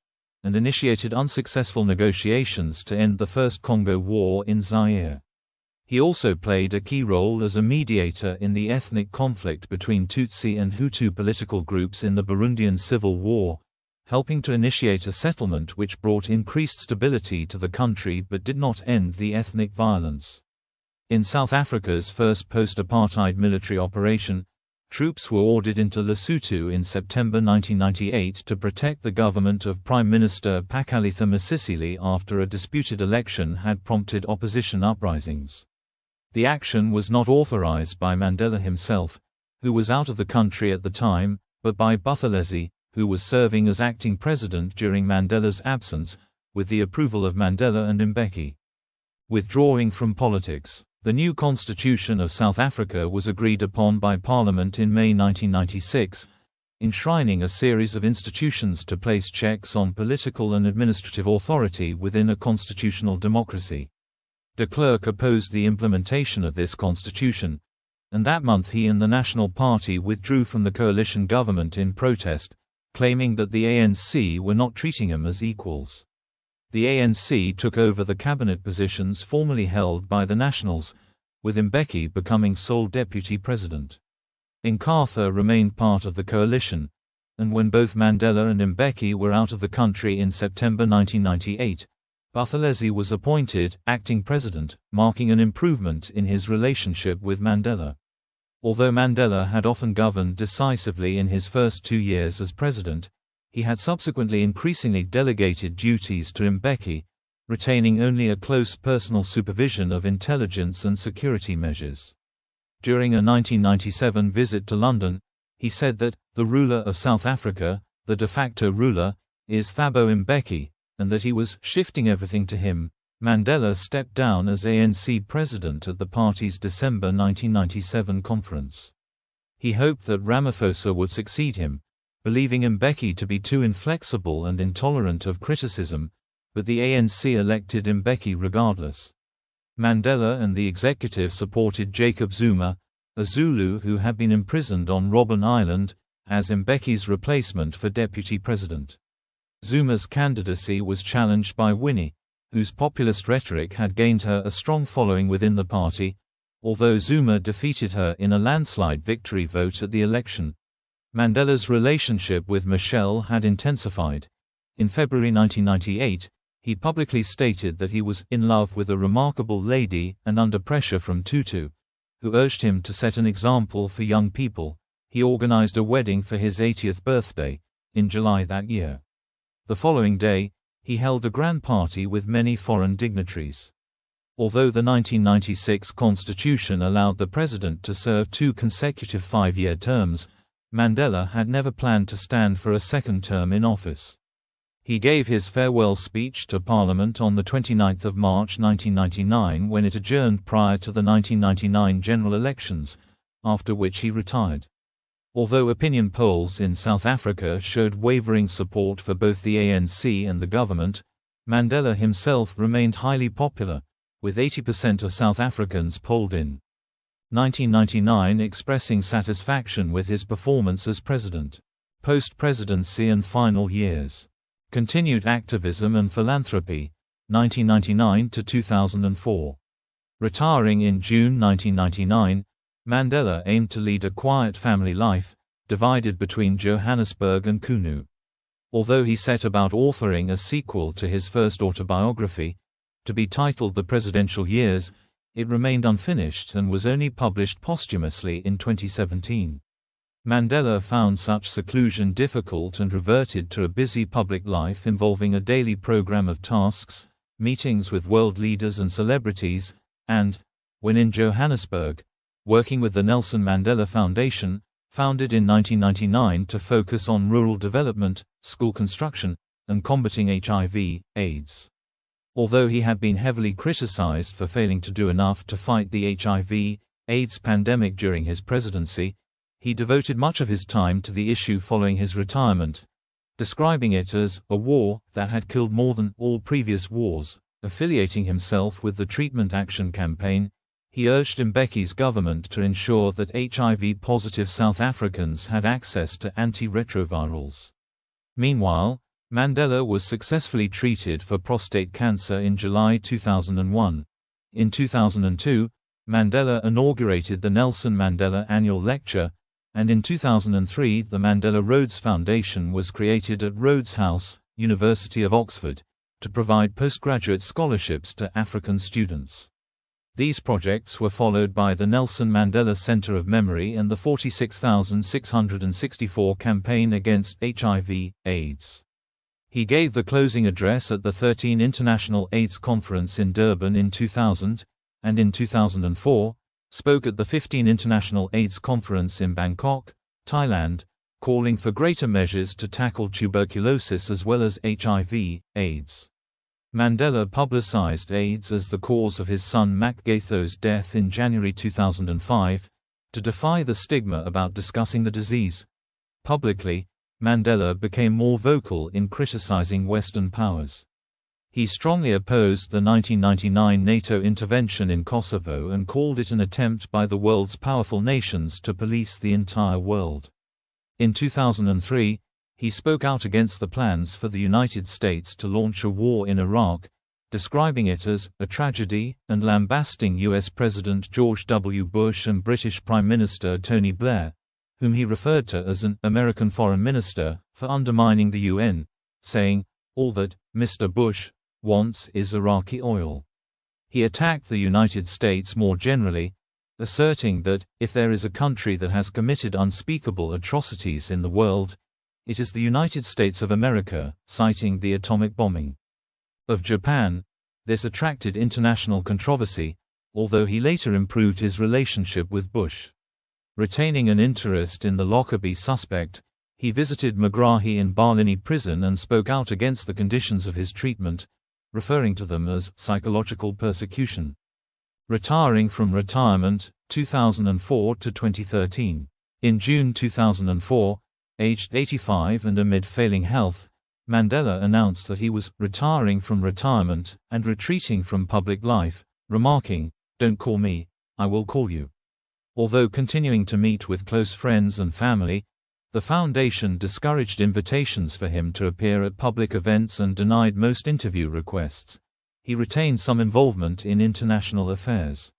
and initiated unsuccessful negotiations to end the First Congo War in Zaire. He also played a key role as a mediator in the ethnic conflict between Tutsi and Hutu political groups in the Burundian Civil War, helping to initiate a settlement which brought increased stability to the country but did not end the ethnic violence. In South Africa's first post-apartheid military operation, troops were ordered into Lesotho in September 1998 to protect the government of Prime Minister Pakalitha Masisile after a disputed election had prompted opposition uprisings. The action was not authorized by Mandela himself, who was out of the country at the time, but by Buthelezi, who was serving as acting president during Mandela's absence, with the approval of Mandela and Mbeki. Withdrawing from politics. The new constitution of South Africa was agreed upon by Parliament in May 1996, enshrining a series of institutions to place checks on political and administrative authority within a constitutional democracy. De Klerk opposed the implementation of this constitution, and that month he and the National Party withdrew from the coalition government in protest, claiming that the ANC were not treating him as equals. The ANC took over the cabinet positions formerly held by the Nationals, with Mbeki becoming sole deputy president. Inkatha remained part of the coalition, and when both Mandela and Mbeki were out of the country in September 1998, Buthelezi was appointed acting president, marking an improvement in his relationship with Mandela. Although Mandela had often governed decisively in his first 2 years as president, he had subsequently increasingly delegated duties to Mbeki, retaining only a close personal supervision of intelligence and security measures. During a 1997 visit to London, he said that, "The ruler of South Africa, the de facto ruler, is Thabo Mbeki," and that he was "shifting everything to him." Mandela stepped down as ANC president at the party's December 1997 conference. He hoped that Ramaphosa would succeed him, believing Mbeki to be too inflexible and intolerant of criticism, but the ANC elected Mbeki regardless. Mandela and the executive supported Jacob Zuma, a Zulu who had been imprisoned on Robben Island, as Mbeki's replacement for deputy president. Zuma's candidacy was challenged by Winnie, whose populist rhetoric had gained her a strong following within the party, although Zuma defeated her in a landslide victory vote at the election. Mandela's relationship with Michelle had intensified. In February 1998, he publicly stated that he was "in love with a remarkable lady" and under pressure from Tutu, who urged him to set an example for young people. He organized a wedding for his 80th birthday, in July that year. The following day, he held a grand party with many foreign dignitaries. Although the 1996 constitution allowed the president to serve 2 consecutive 5-year terms, Mandela had never planned to stand for a second term in office. He gave his farewell speech to Parliament on 29 March 1999 when it adjourned prior to the 1999 general elections, after which he retired. Although opinion polls in South Africa showed wavering support for both the ANC and the government, Mandela himself remained highly popular, with 80% of South Africans polled in 1999 expressing satisfaction with his performance as president. Post-presidency and final years. Continued activism and philanthropy, 1999 to 2004. Retiring in June 1999, Mandela aimed to lead a quiet family life, divided between Johannesburg and Kunu. Although he set about authoring a sequel to his first autobiography, to be titled The Presidential Years, it remained unfinished and was only published posthumously in 2017. Mandela found such seclusion difficult and reverted to a busy public life involving a daily program of tasks, meetings with world leaders and celebrities, and, when in Johannesburg, working with the Nelson Mandela Foundation, founded in 1999 to focus on rural development, school construction, and combating HIV/AIDS. Although he had been heavily criticized for failing to do enough to fight the HIV/AIDS pandemic during his presidency, he devoted much of his time to the issue following his retirement, describing it as a war that had killed more than all previous wars. Affiliating himself with the Treatment Action Campaign, he urged Mbeki's government to ensure that HIV-positive South Africans had access to antiretrovirals. Meanwhile, Mandela was successfully treated for prostate cancer in July 2001. In 2002, Mandela inaugurated the Nelson Mandela Annual Lecture, and in 2003 the Mandela Rhodes Foundation was created at Rhodes House, University of Oxford, to provide postgraduate scholarships to African students. These projects were followed by the Nelson Mandela Center of Memory and the 46,664 campaign against HIV/AIDS. He gave the closing address at the 13th International AIDS Conference in Durban in 2000, and in 2004, spoke at the 15th International AIDS Conference in Bangkok, Thailand, calling for greater measures to tackle tuberculosis as well as HIV/AIDS. Mandela publicized AIDS as the cause of his son Makgatho's death in January 2005, to defy the stigma about discussing the disease. Publicly, Mandela became more vocal in criticizing Western powers. He strongly opposed the 1999 NATO intervention in Kosovo and called it an attempt by the world's powerful nations to police the entire world. In 2003, he spoke out against the plans for the United States to launch a war in Iraq, describing it as a tragedy, and lambasting U.S. President George W. Bush and British Prime Minister Tony Blair, whom he referred to as an American foreign minister, for undermining the UN, saying, "All that Mr. Bush wants is Iraqi oil." He attacked the United States more generally, asserting that, if there is a country that has committed unspeakable atrocities in the world, it is the United States of America, citing the atomic bombing of Japan. This attracted international controversy, although he later improved his relationship with Bush. Retaining an interest in the Lockerbie suspect, he visited Megrahi in Barlinnie prison and spoke out against the conditions of his treatment, referring to them as psychological persecution. Retiring from retirement, 2004 to 2013. In June 2004, aged 85 and amid failing health, Mandela announced that he was retiring from retirement and retreating from public life, remarking, "Don't call me, I will call you." Although continuing to meet with close friends and family, the foundation discouraged invitations for him to appear at public events and denied most interview requests. He retained some involvement in international affairs.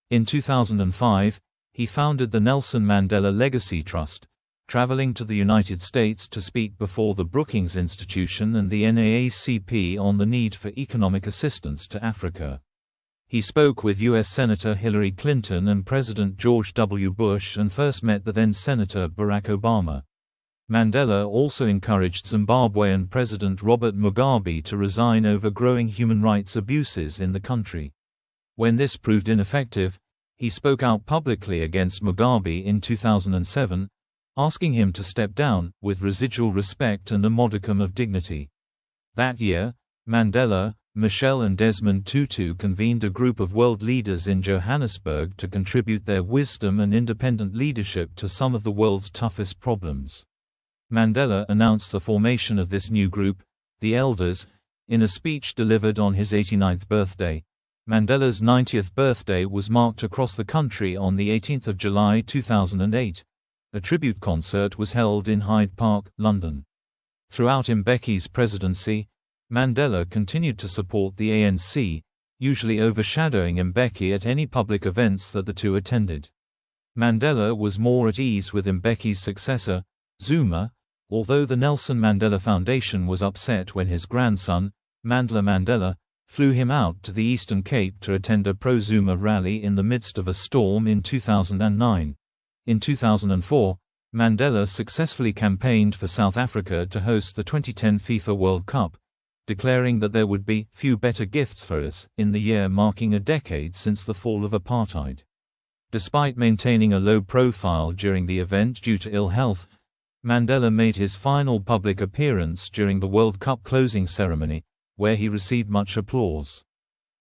In 2005, he founded the Nelson Mandela Legacy Trust, traveling to the United States to speak before the Brookings Institution and the SACP on the need for economic assistance to Africa. He spoke with U.S. Senator Hillary Clinton and President George W. Bush and first met the then-Senator Barack Obama. Mandela also encouraged Zimbabwean President Robert Mugabe to resign over growing human rights abuses in the country. When this proved ineffective, he spoke out publicly against Mugabe in 2007, asking him to step down, with residual respect and a modicum of dignity. That year, Mandela, Michelle and Desmond Tutu convened a group of world leaders in Johannesburg to contribute their wisdom and independent leadership to some of the world's toughest problems. Mandela announced the formation of this new group, the Elders, in a speech delivered on his 89th birthday. Mandela's 90th birthday was marked across the country on the 18th of July 2008. A tribute concert was held in Hyde Park, London. Throughout Mbeki's presidency, Mandela continued to support the ANC, usually overshadowing Mbeki at any public events that the two attended. Mandela was more at ease with Mbeki's successor, Zuma, although the Nelson Mandela Foundation was upset when his grandson, Mandla Mandela, flew him out to the Eastern Cape to attend a pro-Zuma rally in the midst of a storm in 2009. In 2004, Mandela successfully campaigned for South Africa to host the 2010 FIFA World Cup, declaring that there would be few better gifts for us in the year marking a decade since the fall of apartheid. Despite maintaining a low profile during the event due to ill health, Mandela made his final public appearance during the World Cup closing ceremony, where he received much applause.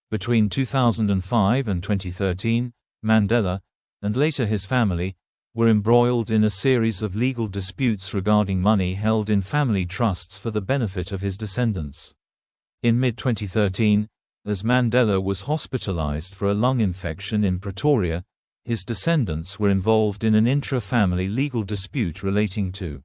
Between 2005 and 2013, Mandela, and later his family, were embroiled in a series of legal disputes regarding money held in family trusts for the benefit of his descendants. In mid-2013, as Mandela was hospitalized for a lung infection in Pretoria, his descendants were involved in an intra-family legal dispute relating to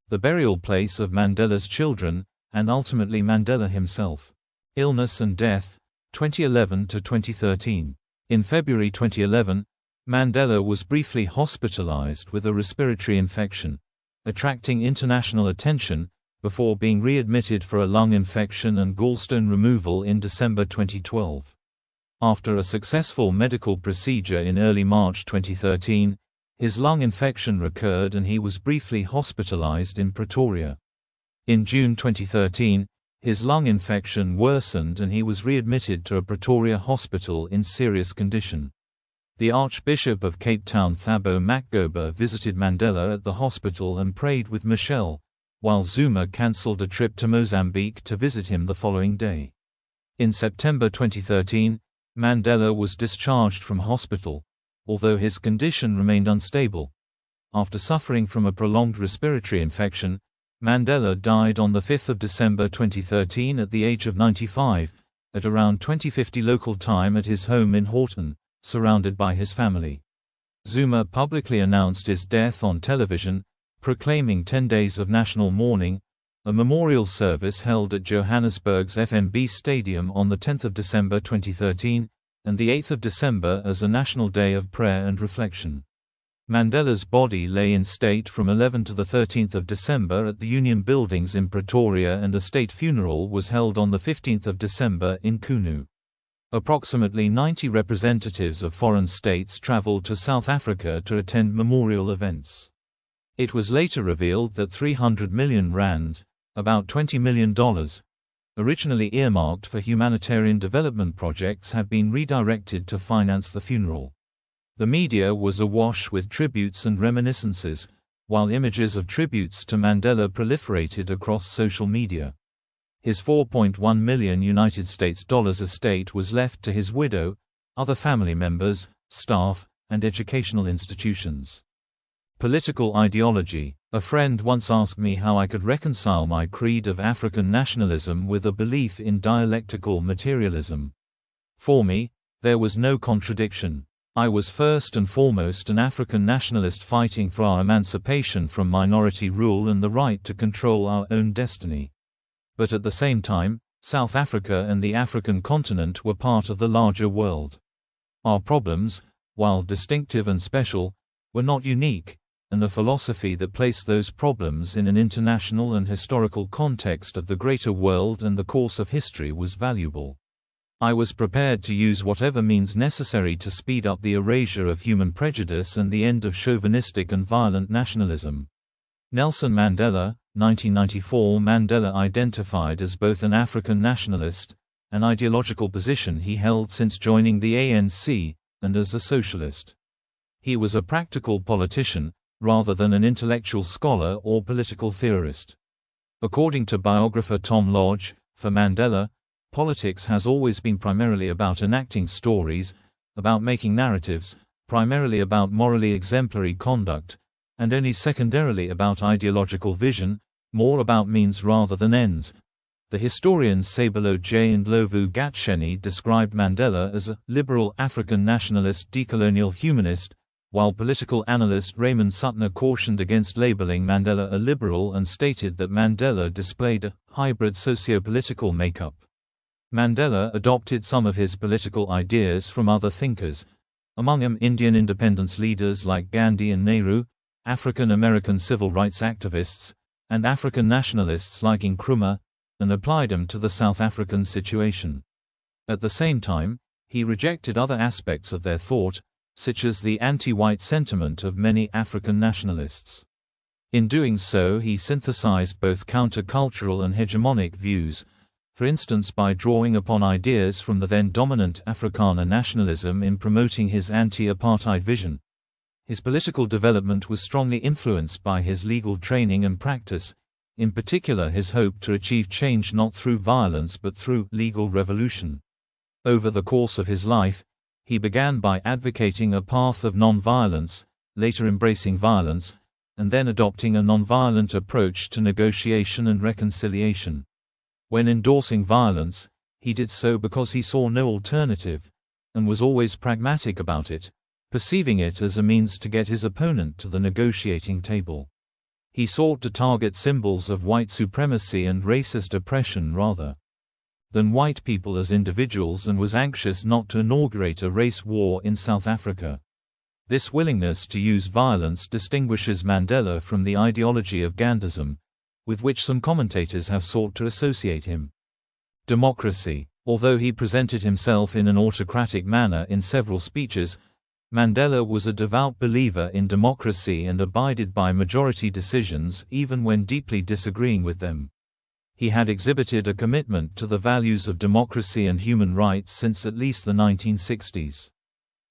the burial place of Mandela's children, and ultimately Mandela himself. Illness and death, 2011 to 2013. In February 2011, Mandela was briefly hospitalized with a respiratory infection, attracting international attention, before being readmitted for a lung infection and gallstone removal in December 2012. After a successful medical procedure in early March 2013, his lung infection recurred and he was briefly hospitalized in Pretoria. In June 2013, his lung infection worsened and he was readmitted to a Pretoria hospital in serious condition. The Archbishop of Cape Town Thabo Makgoba visited Mandela at the hospital and prayed with Michelle, while Zuma cancelled a trip to Mozambique to visit him the following day. In September 2013, Mandela was discharged from hospital, although his condition remained unstable. After suffering from a prolonged respiratory infection, Mandela died on 5 December 2013 at the age of 95, at around 2050 local time at his home in Healdtown, surrounded by his family. Zuma publicly announced his death on television, proclaiming 10 days of national mourning. A memorial service held at Johannesburg's FNB Stadium on 10 December 2013, and 8 December as a national day of prayer and reflection. Mandela's body lay in state from 11 to 13 December at the Union Buildings in Pretoria, and a state funeral was held on 15 December in Kunu. Approximately 90 representatives of foreign states traveled to South Africa to attend memorial events. It was later revealed that R300 million, about $20 million, originally earmarked for humanitarian development projects, had been redirected to finance the funeral. The media was awash with tributes and reminiscences, while images of tributes to Mandela proliferated across social media. His $4.1 million United States dollars estate was left to his widow, other family members, staff, and educational institutions. Political ideology. A friend once asked me how I could reconcile my creed of African nationalism with a belief in dialectical materialism. For me, there was no contradiction. I was first and foremost an African nationalist fighting for our emancipation from minority rule and the right to control our own destiny. But at the same time, South Africa and the African continent were part of the larger world. Our problems, while distinctive and special, were not unique, and the philosophy that placed those problems in an international and historical context of the greater world and the course of history was valuable. I was prepared to use whatever means necessary to speed up the erasure of human prejudice and the end of chauvinistic and violent nationalism. Nelson Mandela, 1994. Mandela identified as both an African nationalist, an ideological position he held since joining the ANC, and as a socialist. He was a practical politician, rather than an intellectual scholar or political theorist. According to biographer Tom Lodge, for Mandela, politics has always been primarily about enacting stories, about making narratives, primarily about morally exemplary conduct, and only secondarily about ideological vision, more about means rather than ends. The historians Sabelo J. and Lovu Gatsheni described Mandela as a liberal African nationalist decolonial humanist, while political analyst Raymond Suttner cautioned against labeling Mandela a liberal and stated that Mandela displayed a hybrid socio-political makeup. Mandela adopted some of his political ideas from other thinkers, among them Indian independence leaders like Gandhi and Nehru, African American civil rights activists, and African nationalists like Nkrumah, and applied them to the South African situation. At the same time, he rejected other aspects of their thought, such as the anti-white sentiment of many African nationalists. In doing so, he synthesized both counter-cultural and hegemonic views, for instance by drawing upon ideas from the then dominant Afrikaner nationalism in promoting his anti-apartheid vision. His political development was strongly influenced by his legal training and practice, in particular his hope to achieve change not through violence but through legal revolution. Over the course of his life, he began by advocating a path of non-violence, later embracing violence, and then adopting a non-violent approach to negotiation and reconciliation. When endorsing violence, he did so because he saw no alternative, and was always pragmatic about it, perceiving it as a means to get his opponent to the negotiating table. He sought to target symbols of white supremacy and racist oppression rather than white people as individuals, and was anxious not to inaugurate a race war in South Africa. This willingness to use violence distinguishes Mandela from the ideology of Gandhism, with which some commentators have sought to associate him. Democracy. Although he presented himself in an autocratic manner in several speeches, Mandela was a devout believer in democracy and abided by majority decisions even when deeply disagreeing with them. He had exhibited a commitment to the values of democracy and human rights since at least the 1960s.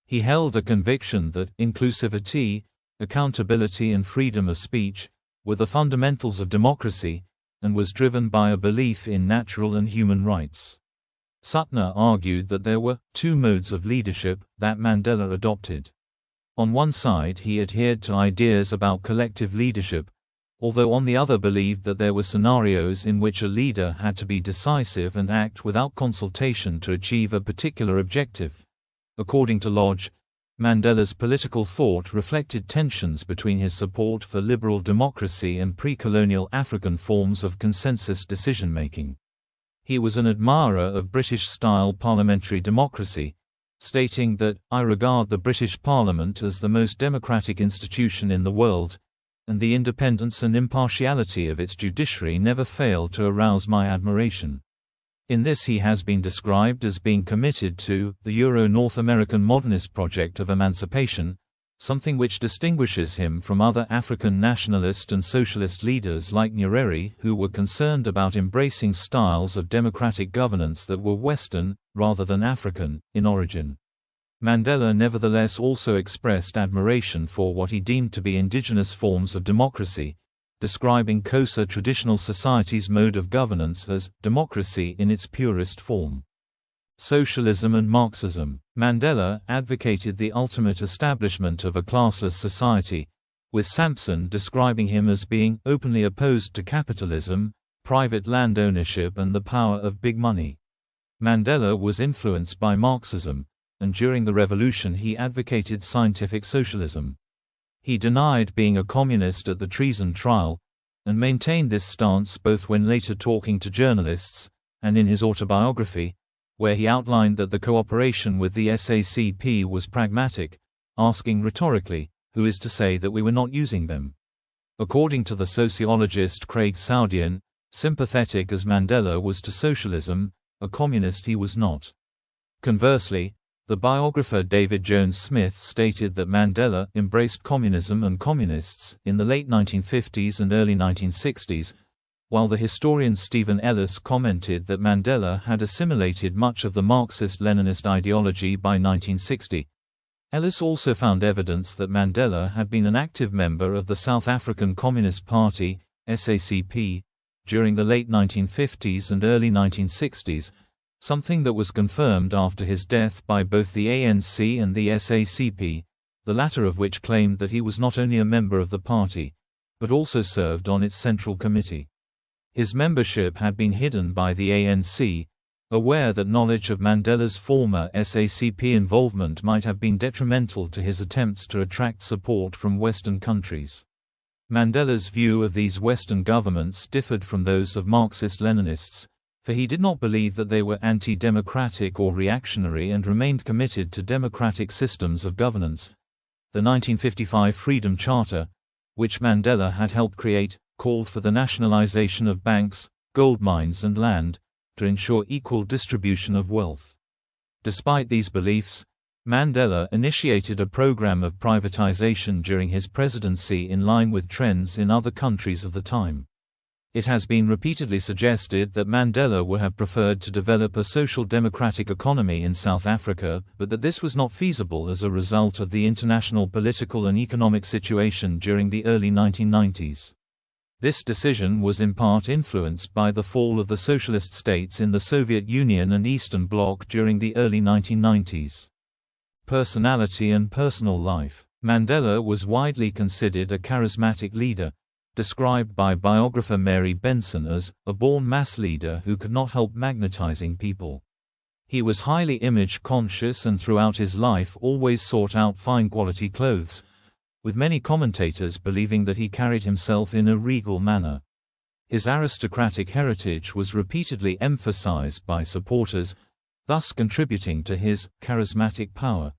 He held a conviction that inclusivity, accountability and freedom of speech were the fundamentals of democracy, and was driven by a belief in natural and human rights. Suttner argued that there were two modes of leadership that Mandela adopted. On one side he adhered to ideas about collective leadership, although on the other believed that there were scenarios in which a leader had to be decisive and act without consultation to achieve a particular objective. According to Lodge, Mandela's political thought reflected tensions between his support for liberal democracy and pre-colonial African forms of consensus decision-making. He was an admirer of British-style parliamentary democracy, stating that, "I regard the British Parliament as the most democratic institution in the world, and the independence and impartiality of its judiciary never fail to arouse my admiration." In this he has been described as being committed to the Euro-North American modernist project of emancipation, something which distinguishes him from other African nationalist and socialist leaders like Nyerere, who were concerned about embracing styles of democratic governance that were Western, rather than African, in origin. Mandela nevertheless also expressed admiration for what he deemed to be indigenous forms of democracy, describing Xhosa traditional society's mode of governance as democracy in its purest form. Socialism and Marxism. Mandela advocated the ultimate establishment of a classless society, with Sampson describing him as being openly opposed to capitalism, private land ownership and the power of big money. Mandela was influenced by Marxism, and during the revolution he advocated scientific socialism. He denied being a communist at the Treason trial, and maintained this stance both when later talking to journalists, and in his autobiography, where he outlined that the cooperation with the SACP was pragmatic, asking rhetorically, who is to say that we were not using them? According to the sociologist Craig Saudian, sympathetic as Mandela was to socialism, a communist he was not. Conversely, the biographer David Jones Smith stated that Mandela embraced communism and communists in the late 1950s and early 1960s, while the historian Stephen Ellis commented that Mandela had assimilated much of the Marxist-Leninist ideology by 1960. Ellis also found evidence that Mandela had been an active member of the South African Communist Party, SACP, during the late 1950s and early 1960s, something that was confirmed after his death by both the ANC and the SACP, the latter of which claimed that he was not only a member of the party, but also served on its central committee. His membership had been hidden by the ANC, aware that knowledge of Mandela's former SACP involvement might have been detrimental to his attempts to attract support from Western countries. Mandela's view of these Western governments differed from those of Marxist-Leninists, for he did not believe that they were anti-democratic or reactionary and remained committed to democratic systems of governance. The 1955 Freedom Charter, which Mandela had helped create, called for the nationalization of banks, gold mines and land, to ensure equal distribution of wealth. Despite these beliefs, Mandela initiated a program of privatization during his presidency in line with trends in other countries of the time. It has been repeatedly suggested that Mandela would have preferred to develop a social democratic economy in South Africa, but that this was not feasible as a result of the international political and economic situation during the early 1990s. This decision was in part influenced by the fall of the socialist states in the Soviet Union and Eastern Bloc during the early 1990s. Personality and personal life. Mandela was widely considered a charismatic leader, described by biographer Mary Benson as a born mass leader who could not help magnetizing people. He was highly image conscious and throughout his life always sought out fine quality clothes, with many commentators believing that he carried himself in a regal manner. His aristocratic heritage was repeatedly emphasized by supporters, thus contributing to his charismatic power.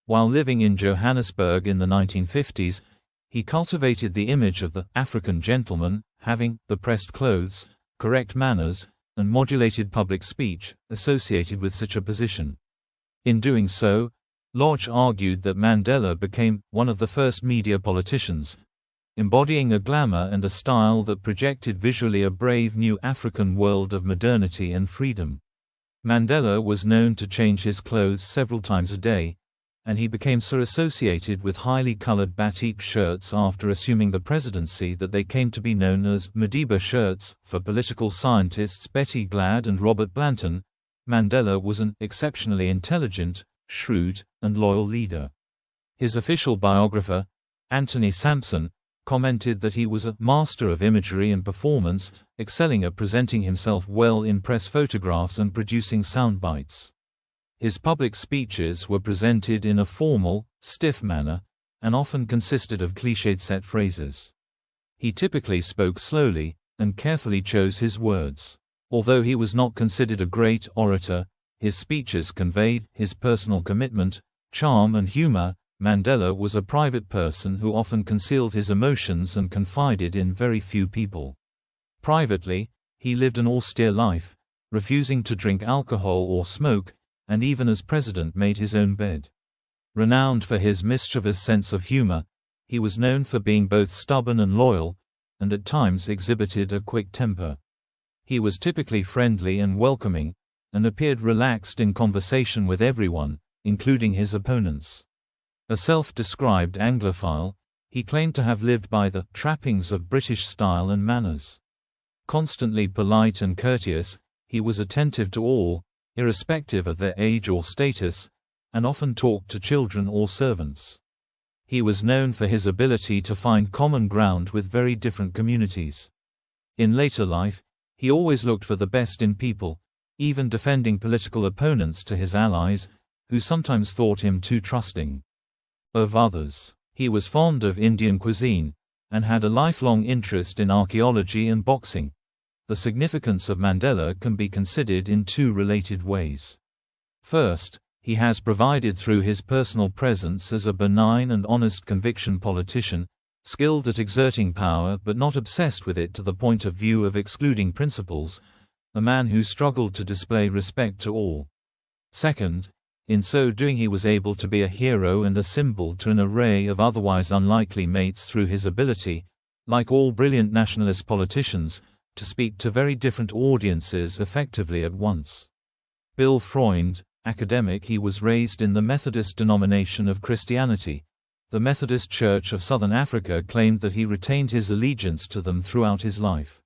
While living in Johannesburg in the 1950s, he cultivated the image of the African gentleman, having the pressed clothes, correct manners, and modulated public speech associated with such a position. In doing so, Lodge argued that Mandela became one of the first media politicians, embodying a glamour and a style that projected visually a brave new African world of modernity and freedom. Mandela was known to change his clothes several times a day, and he became so associated with highly colored batik shirts after assuming the presidency that they came to be known as Madiba shirts. For political scientists Betty Glad and Robert Blanton, Mandela was an exceptionally intelligent, shrewd, and loyal leader. His official biographer, Anthony Sampson, commented that he was a master of imagery and performance, excelling at presenting himself well in press photographs and producing sound bites. His public speeches were presented in a formal, stiff manner, and often consisted of cliched set phrases. He typically spoke slowly, and carefully chose his words. Although he was not considered a great orator, his speeches conveyed his personal commitment, charm and humor. Mandela was a private person who often concealed his emotions and confided in very few people. Privately, he lived an austere life, refusing to drink alcohol or smoke, and even as president made his own bed. Renowned for his mischievous sense of humor, he was known for being both stubborn and loyal, and at times exhibited a quick temper. He was typically friendly and welcoming, and appeared relaxed in conversation with everyone, including his opponents. A self-described Anglophile, he claimed to have lived by the trappings of British style and manners. Constantly polite and courteous, he was attentive to all, irrespective of their age or status, and often talked to children or servants. He was known for his ability to find common ground with very different communities. In later life, he always looked for the best in people, even defending political opponents to his allies, who sometimes thought him too trusting of others. He was fond of Indian cuisine, and had a lifelong interest in archaeology and boxing. The significance of Mandela can be considered in two related ways. First, he has provided through his personal presence as a benign and honest conviction politician, skilled at exerting power but not obsessed with it to the point of view of excluding principles, a man who struggled to display respect to all. Second, in so doing he was able to be a hero and a symbol to an array of otherwise unlikely mates through his ability, like all brilliant nationalist politicians, to speak to very different audiences effectively at once. Bill Freund, academic. He was raised in the Methodist denomination of Christianity. The Methodist Church of Southern Africa claimed that he retained his allegiance to them throughout his life.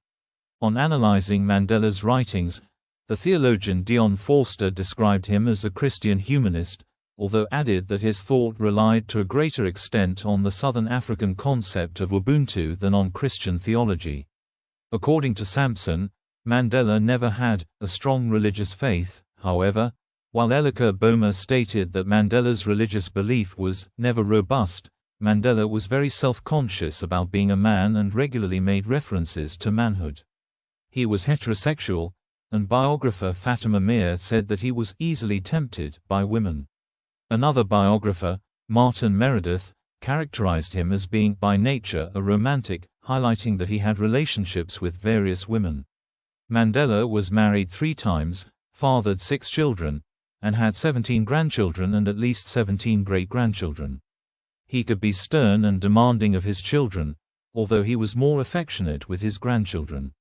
On analyzing Mandela's writings, the theologian Dion Forster described him as a Christian humanist, although added that his thought relied to a greater extent on the Southern African concept of Ubuntu than on Christian theology. According to Sampson, Mandela never had a strong religious faith. However, while Elika Boma stated that Mandela's religious belief was never robust, Mandela was very self-conscious about being a man and regularly made references to manhood. He was heterosexual, and biographer Fatima Meer said that he was easily tempted by women. Another biographer, Martin Meredith, characterized him as being by nature a romantic, highlighting that he had relationships with various women. Mandela was married 3 times, fathered 6 children, and had 17 grandchildren and at least 17 great-grandchildren. He could be stern and demanding of his children, although he was more affectionate with his grandchildren.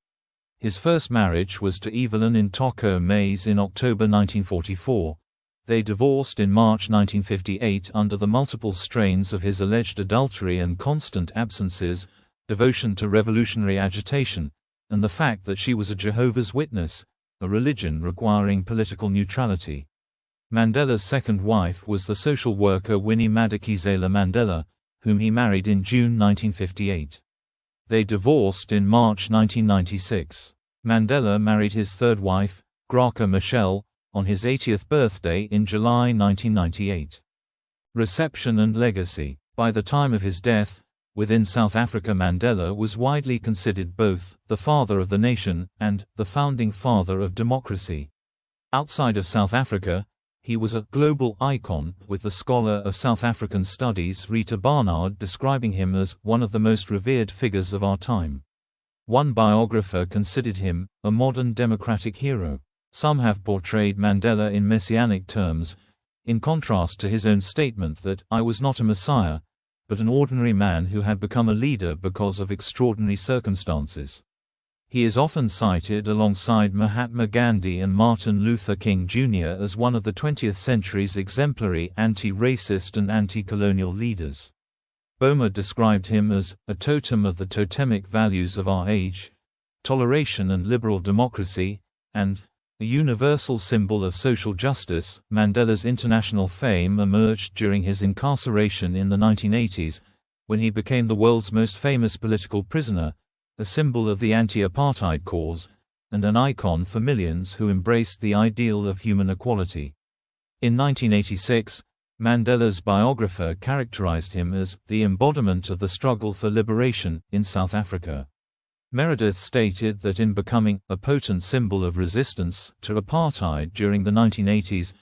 His first marriage was to Evelyn Intoko Mays in October 1944. They divorced in March 1958 under the multiple strains of his alleged adultery and constant absences, devotion to revolutionary agitation, and the fact that she was a Jehovah's Witness, a religion requiring political neutrality. Mandela's second wife was the social worker Winnie Madikizela Mandela, whom he married in June 1958. They divorced in March 1996. Mandela married his third wife, Graca Michelle, on his 80th birthday in July 1998. Reception and legacy. By the time of his death, within South Africa, Mandela was widely considered both the father of the nation and the founding father of democracy. Outside of South Africa, he was a global icon, with the scholar of South African studies Rita Barnard describing him as one of the most revered figures of our time. One biographer considered him a modern democratic hero. Some have portrayed Mandela in messianic terms, in contrast to his own statement that "I was not a messiah, but an ordinary man who had become a leader because of extraordinary circumstances." He is often cited alongside Mahatma Gandhi and Martin Luther King Jr. as one of the 20th century's exemplary anti-racist and anti-colonial leaders. Boma described him as a totem of the totemic values of our age, toleration and liberal democracy, and A universal symbol of social justice, Mandela's international fame emerged during his incarceration in the 1980s, when he became the world's most famous political prisoner, a symbol of the anti-apartheid cause, and an icon for millions who embraced the ideal of human equality. In 1986, Mandela's biographer characterized him as the embodiment of the struggle for liberation in South Africa. Meredith stated that in becoming a potent symbol of resistance to apartheid during the 1980s,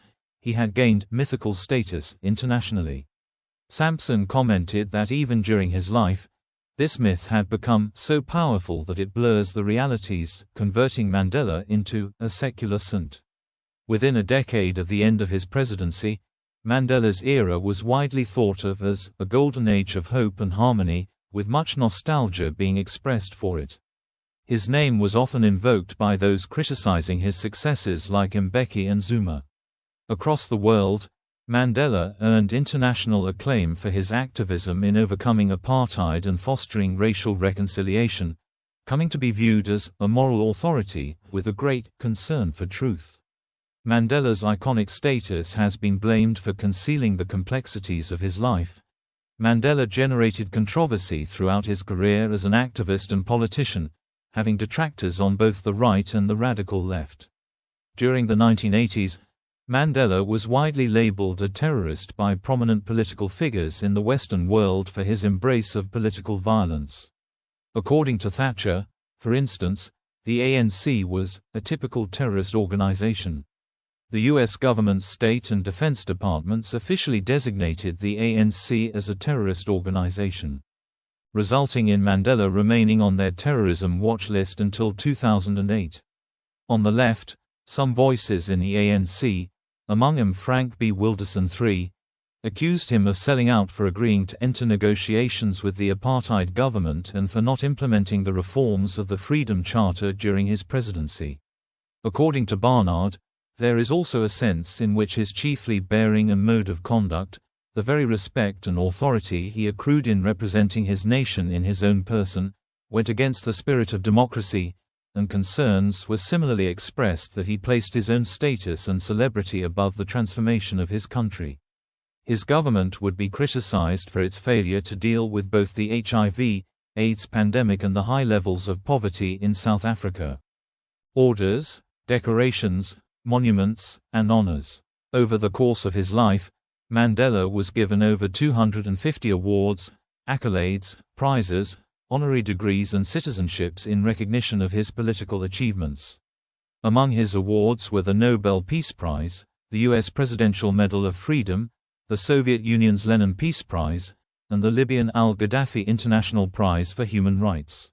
he had gained mythical status internationally. Sampson commented that even during his life, this myth had become so powerful that it blurs the realities, converting Mandela into a secular saint. Within a decade of the end of his presidency, Mandela's era was widely thought of as a golden age of hope and harmony, with much nostalgia being expressed for it. His name was often invoked by those criticizing his successors like Mbeki and Zuma. Across the world, Mandela earned international acclaim for his activism in overcoming apartheid and fostering racial reconciliation, coming to be viewed as a moral authority with a great concern for truth. Mandela's iconic status has been blamed for concealing the complexities of his life. Mandela generated controversy throughout his career as an activist and politician, having detractors on both the right and the radical left. During the 1980s, Mandela was widely labeled a terrorist by prominent political figures in the Western world for his embrace of political violence. According to Thatcher, for instance, the ANC was a typical terrorist organization. The U.S. government's State and Defense Departments officially designated the ANC as a terrorist organization, resulting in Mandela remaining on their terrorism watch list until 2008. On the left, some voices in the ANC, among them Frank B. Wilderson III, accused him of selling out for agreeing to enter negotiations with the apartheid government and for not implementing the reforms of the Freedom Charter during his presidency. According to Barnard, there is also a sense in which his chiefly bearing and mode of conduct, the very respect and authority he accrued in representing his nation in his own person, went against the spirit of democracy, and concerns were similarly expressed that he placed his own status and celebrity above the transformation of his country. His government would be criticized for its failure to deal with both the HIV/AIDS pandemic and the high levels of poverty in South Africa. Orders, decorations, monuments, and honors. Over the course of his life, Mandela was given over 250 awards, accolades, prizes, honorary degrees and citizenships in recognition of his political achievements. Among his awards were the Nobel Peace Prize, the U.S. Presidential Medal of Freedom, the Soviet Union's Lenin Peace Prize, and the Libyan Al-Gaddafi International Prize for Human Rights.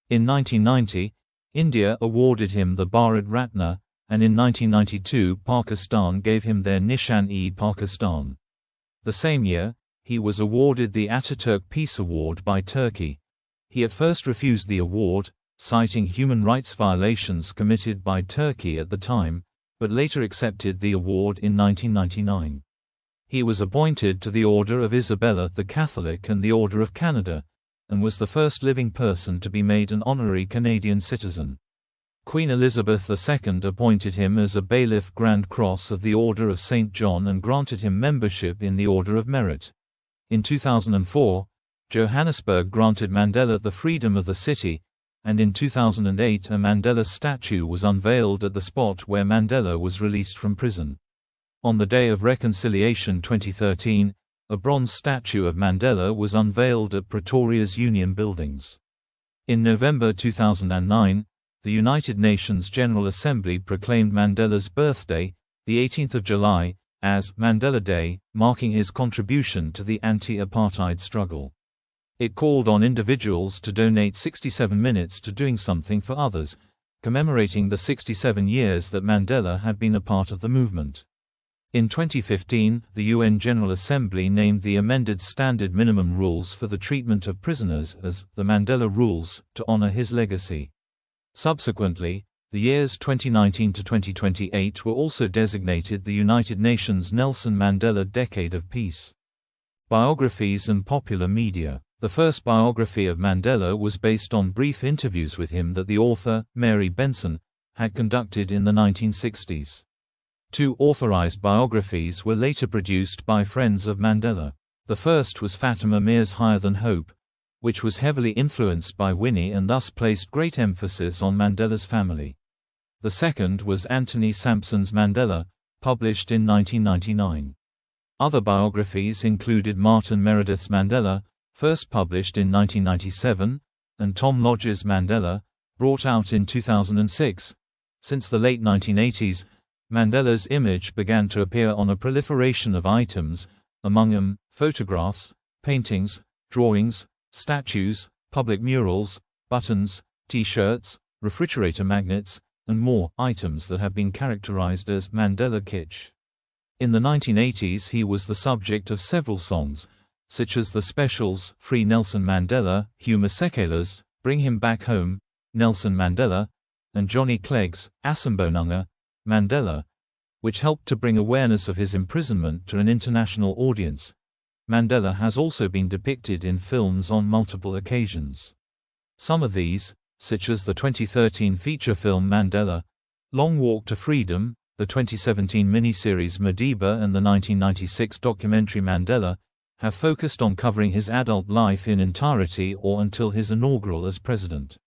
In 1990, India awarded him the Bharat Ratna, and in 1992 Pakistan gave him their Nishan-e-Pakistan. The same year, he was awarded the Ataturk Peace Award by Turkey. He at first refused the award, citing human rights violations committed by Turkey at the time, but later accepted the award in 1999. He was appointed to the Order of Isabella the Catholic and the Order of Canada, and was the first living person to be made an honorary Canadian citizen. Queen Elizabeth II appointed him as a Bailiff Grand Cross of the Order of St. John and granted him membership in the Order of Merit. In 2004, Johannesburg granted Mandela the freedom of the city, and in 2008 a Mandela statue was unveiled at the spot where Mandela was released from prison. On the Day of Reconciliation 2013, a bronze statue of Mandela was unveiled at Pretoria's Union Buildings. In November 2009, the United Nations General Assembly proclaimed Mandela's birthday, the 18th of July, as Mandela Day, marking his contribution to the anti-apartheid struggle. It called on individuals to donate 67 minutes to doing something for others, commemorating the 67 years that Mandela had been a part of the movement. In 2015, the UN General Assembly named the amended Standard Minimum Rules for the Treatment of Prisoners as the Mandela Rules, to honor his legacy. Subsequently, the years 2019 to 2028 were also designated the United Nations Nelson Mandela Decade of Peace. Biographies and popular media. The first biography of Mandela was based on brief interviews with him that the author, Mary Benson, had conducted in the 1960s. 2 authorized biographies were later produced by friends of Mandela. The first was Fatima Meer's Higher Than Hope, which was heavily influenced by Winnie and thus placed great emphasis on Mandela's family. The second was Anthony Sampson's Mandela, published in 1999. Other biographies included Martin Meredith's Mandela, first published in 1997, and Tom Lodge's Mandela, brought out in 2006. Since the late 1980s, Mandela's image began to appear on a proliferation of items, among them photographs, paintings, drawings, statues, public murals, buttons, T-shirts, refrigerator magnets, and more items that have been characterized as Mandela kitsch. In the 1980s he was the subject of several songs, such as the specials Free Nelson Mandela, Hugh Masekela's Bring Him Back Home, Nelson Mandela, and Johnny Clegg's Asambonanga, Mandela, which helped to bring awareness of his imprisonment to an international audience. Mandela has also been depicted in films on multiple occasions. Some of these, such as the 2013 feature film Mandela, Long Walk to Freedom, the 2017 miniseries Madiba and the 1996 documentary Mandela, have focused on covering his adult life in entirety or until his inaugural as president.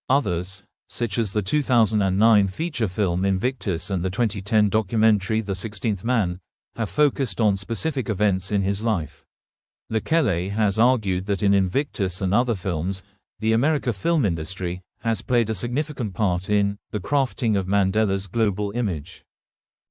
Others, such as the 2009 feature film Invictus and the 2010 documentary The 16th Man, have focused on specific events in his life. Lekele has argued that in Invictus and other films, the American film industry has played a significant part in the crafting of Mandela's global image.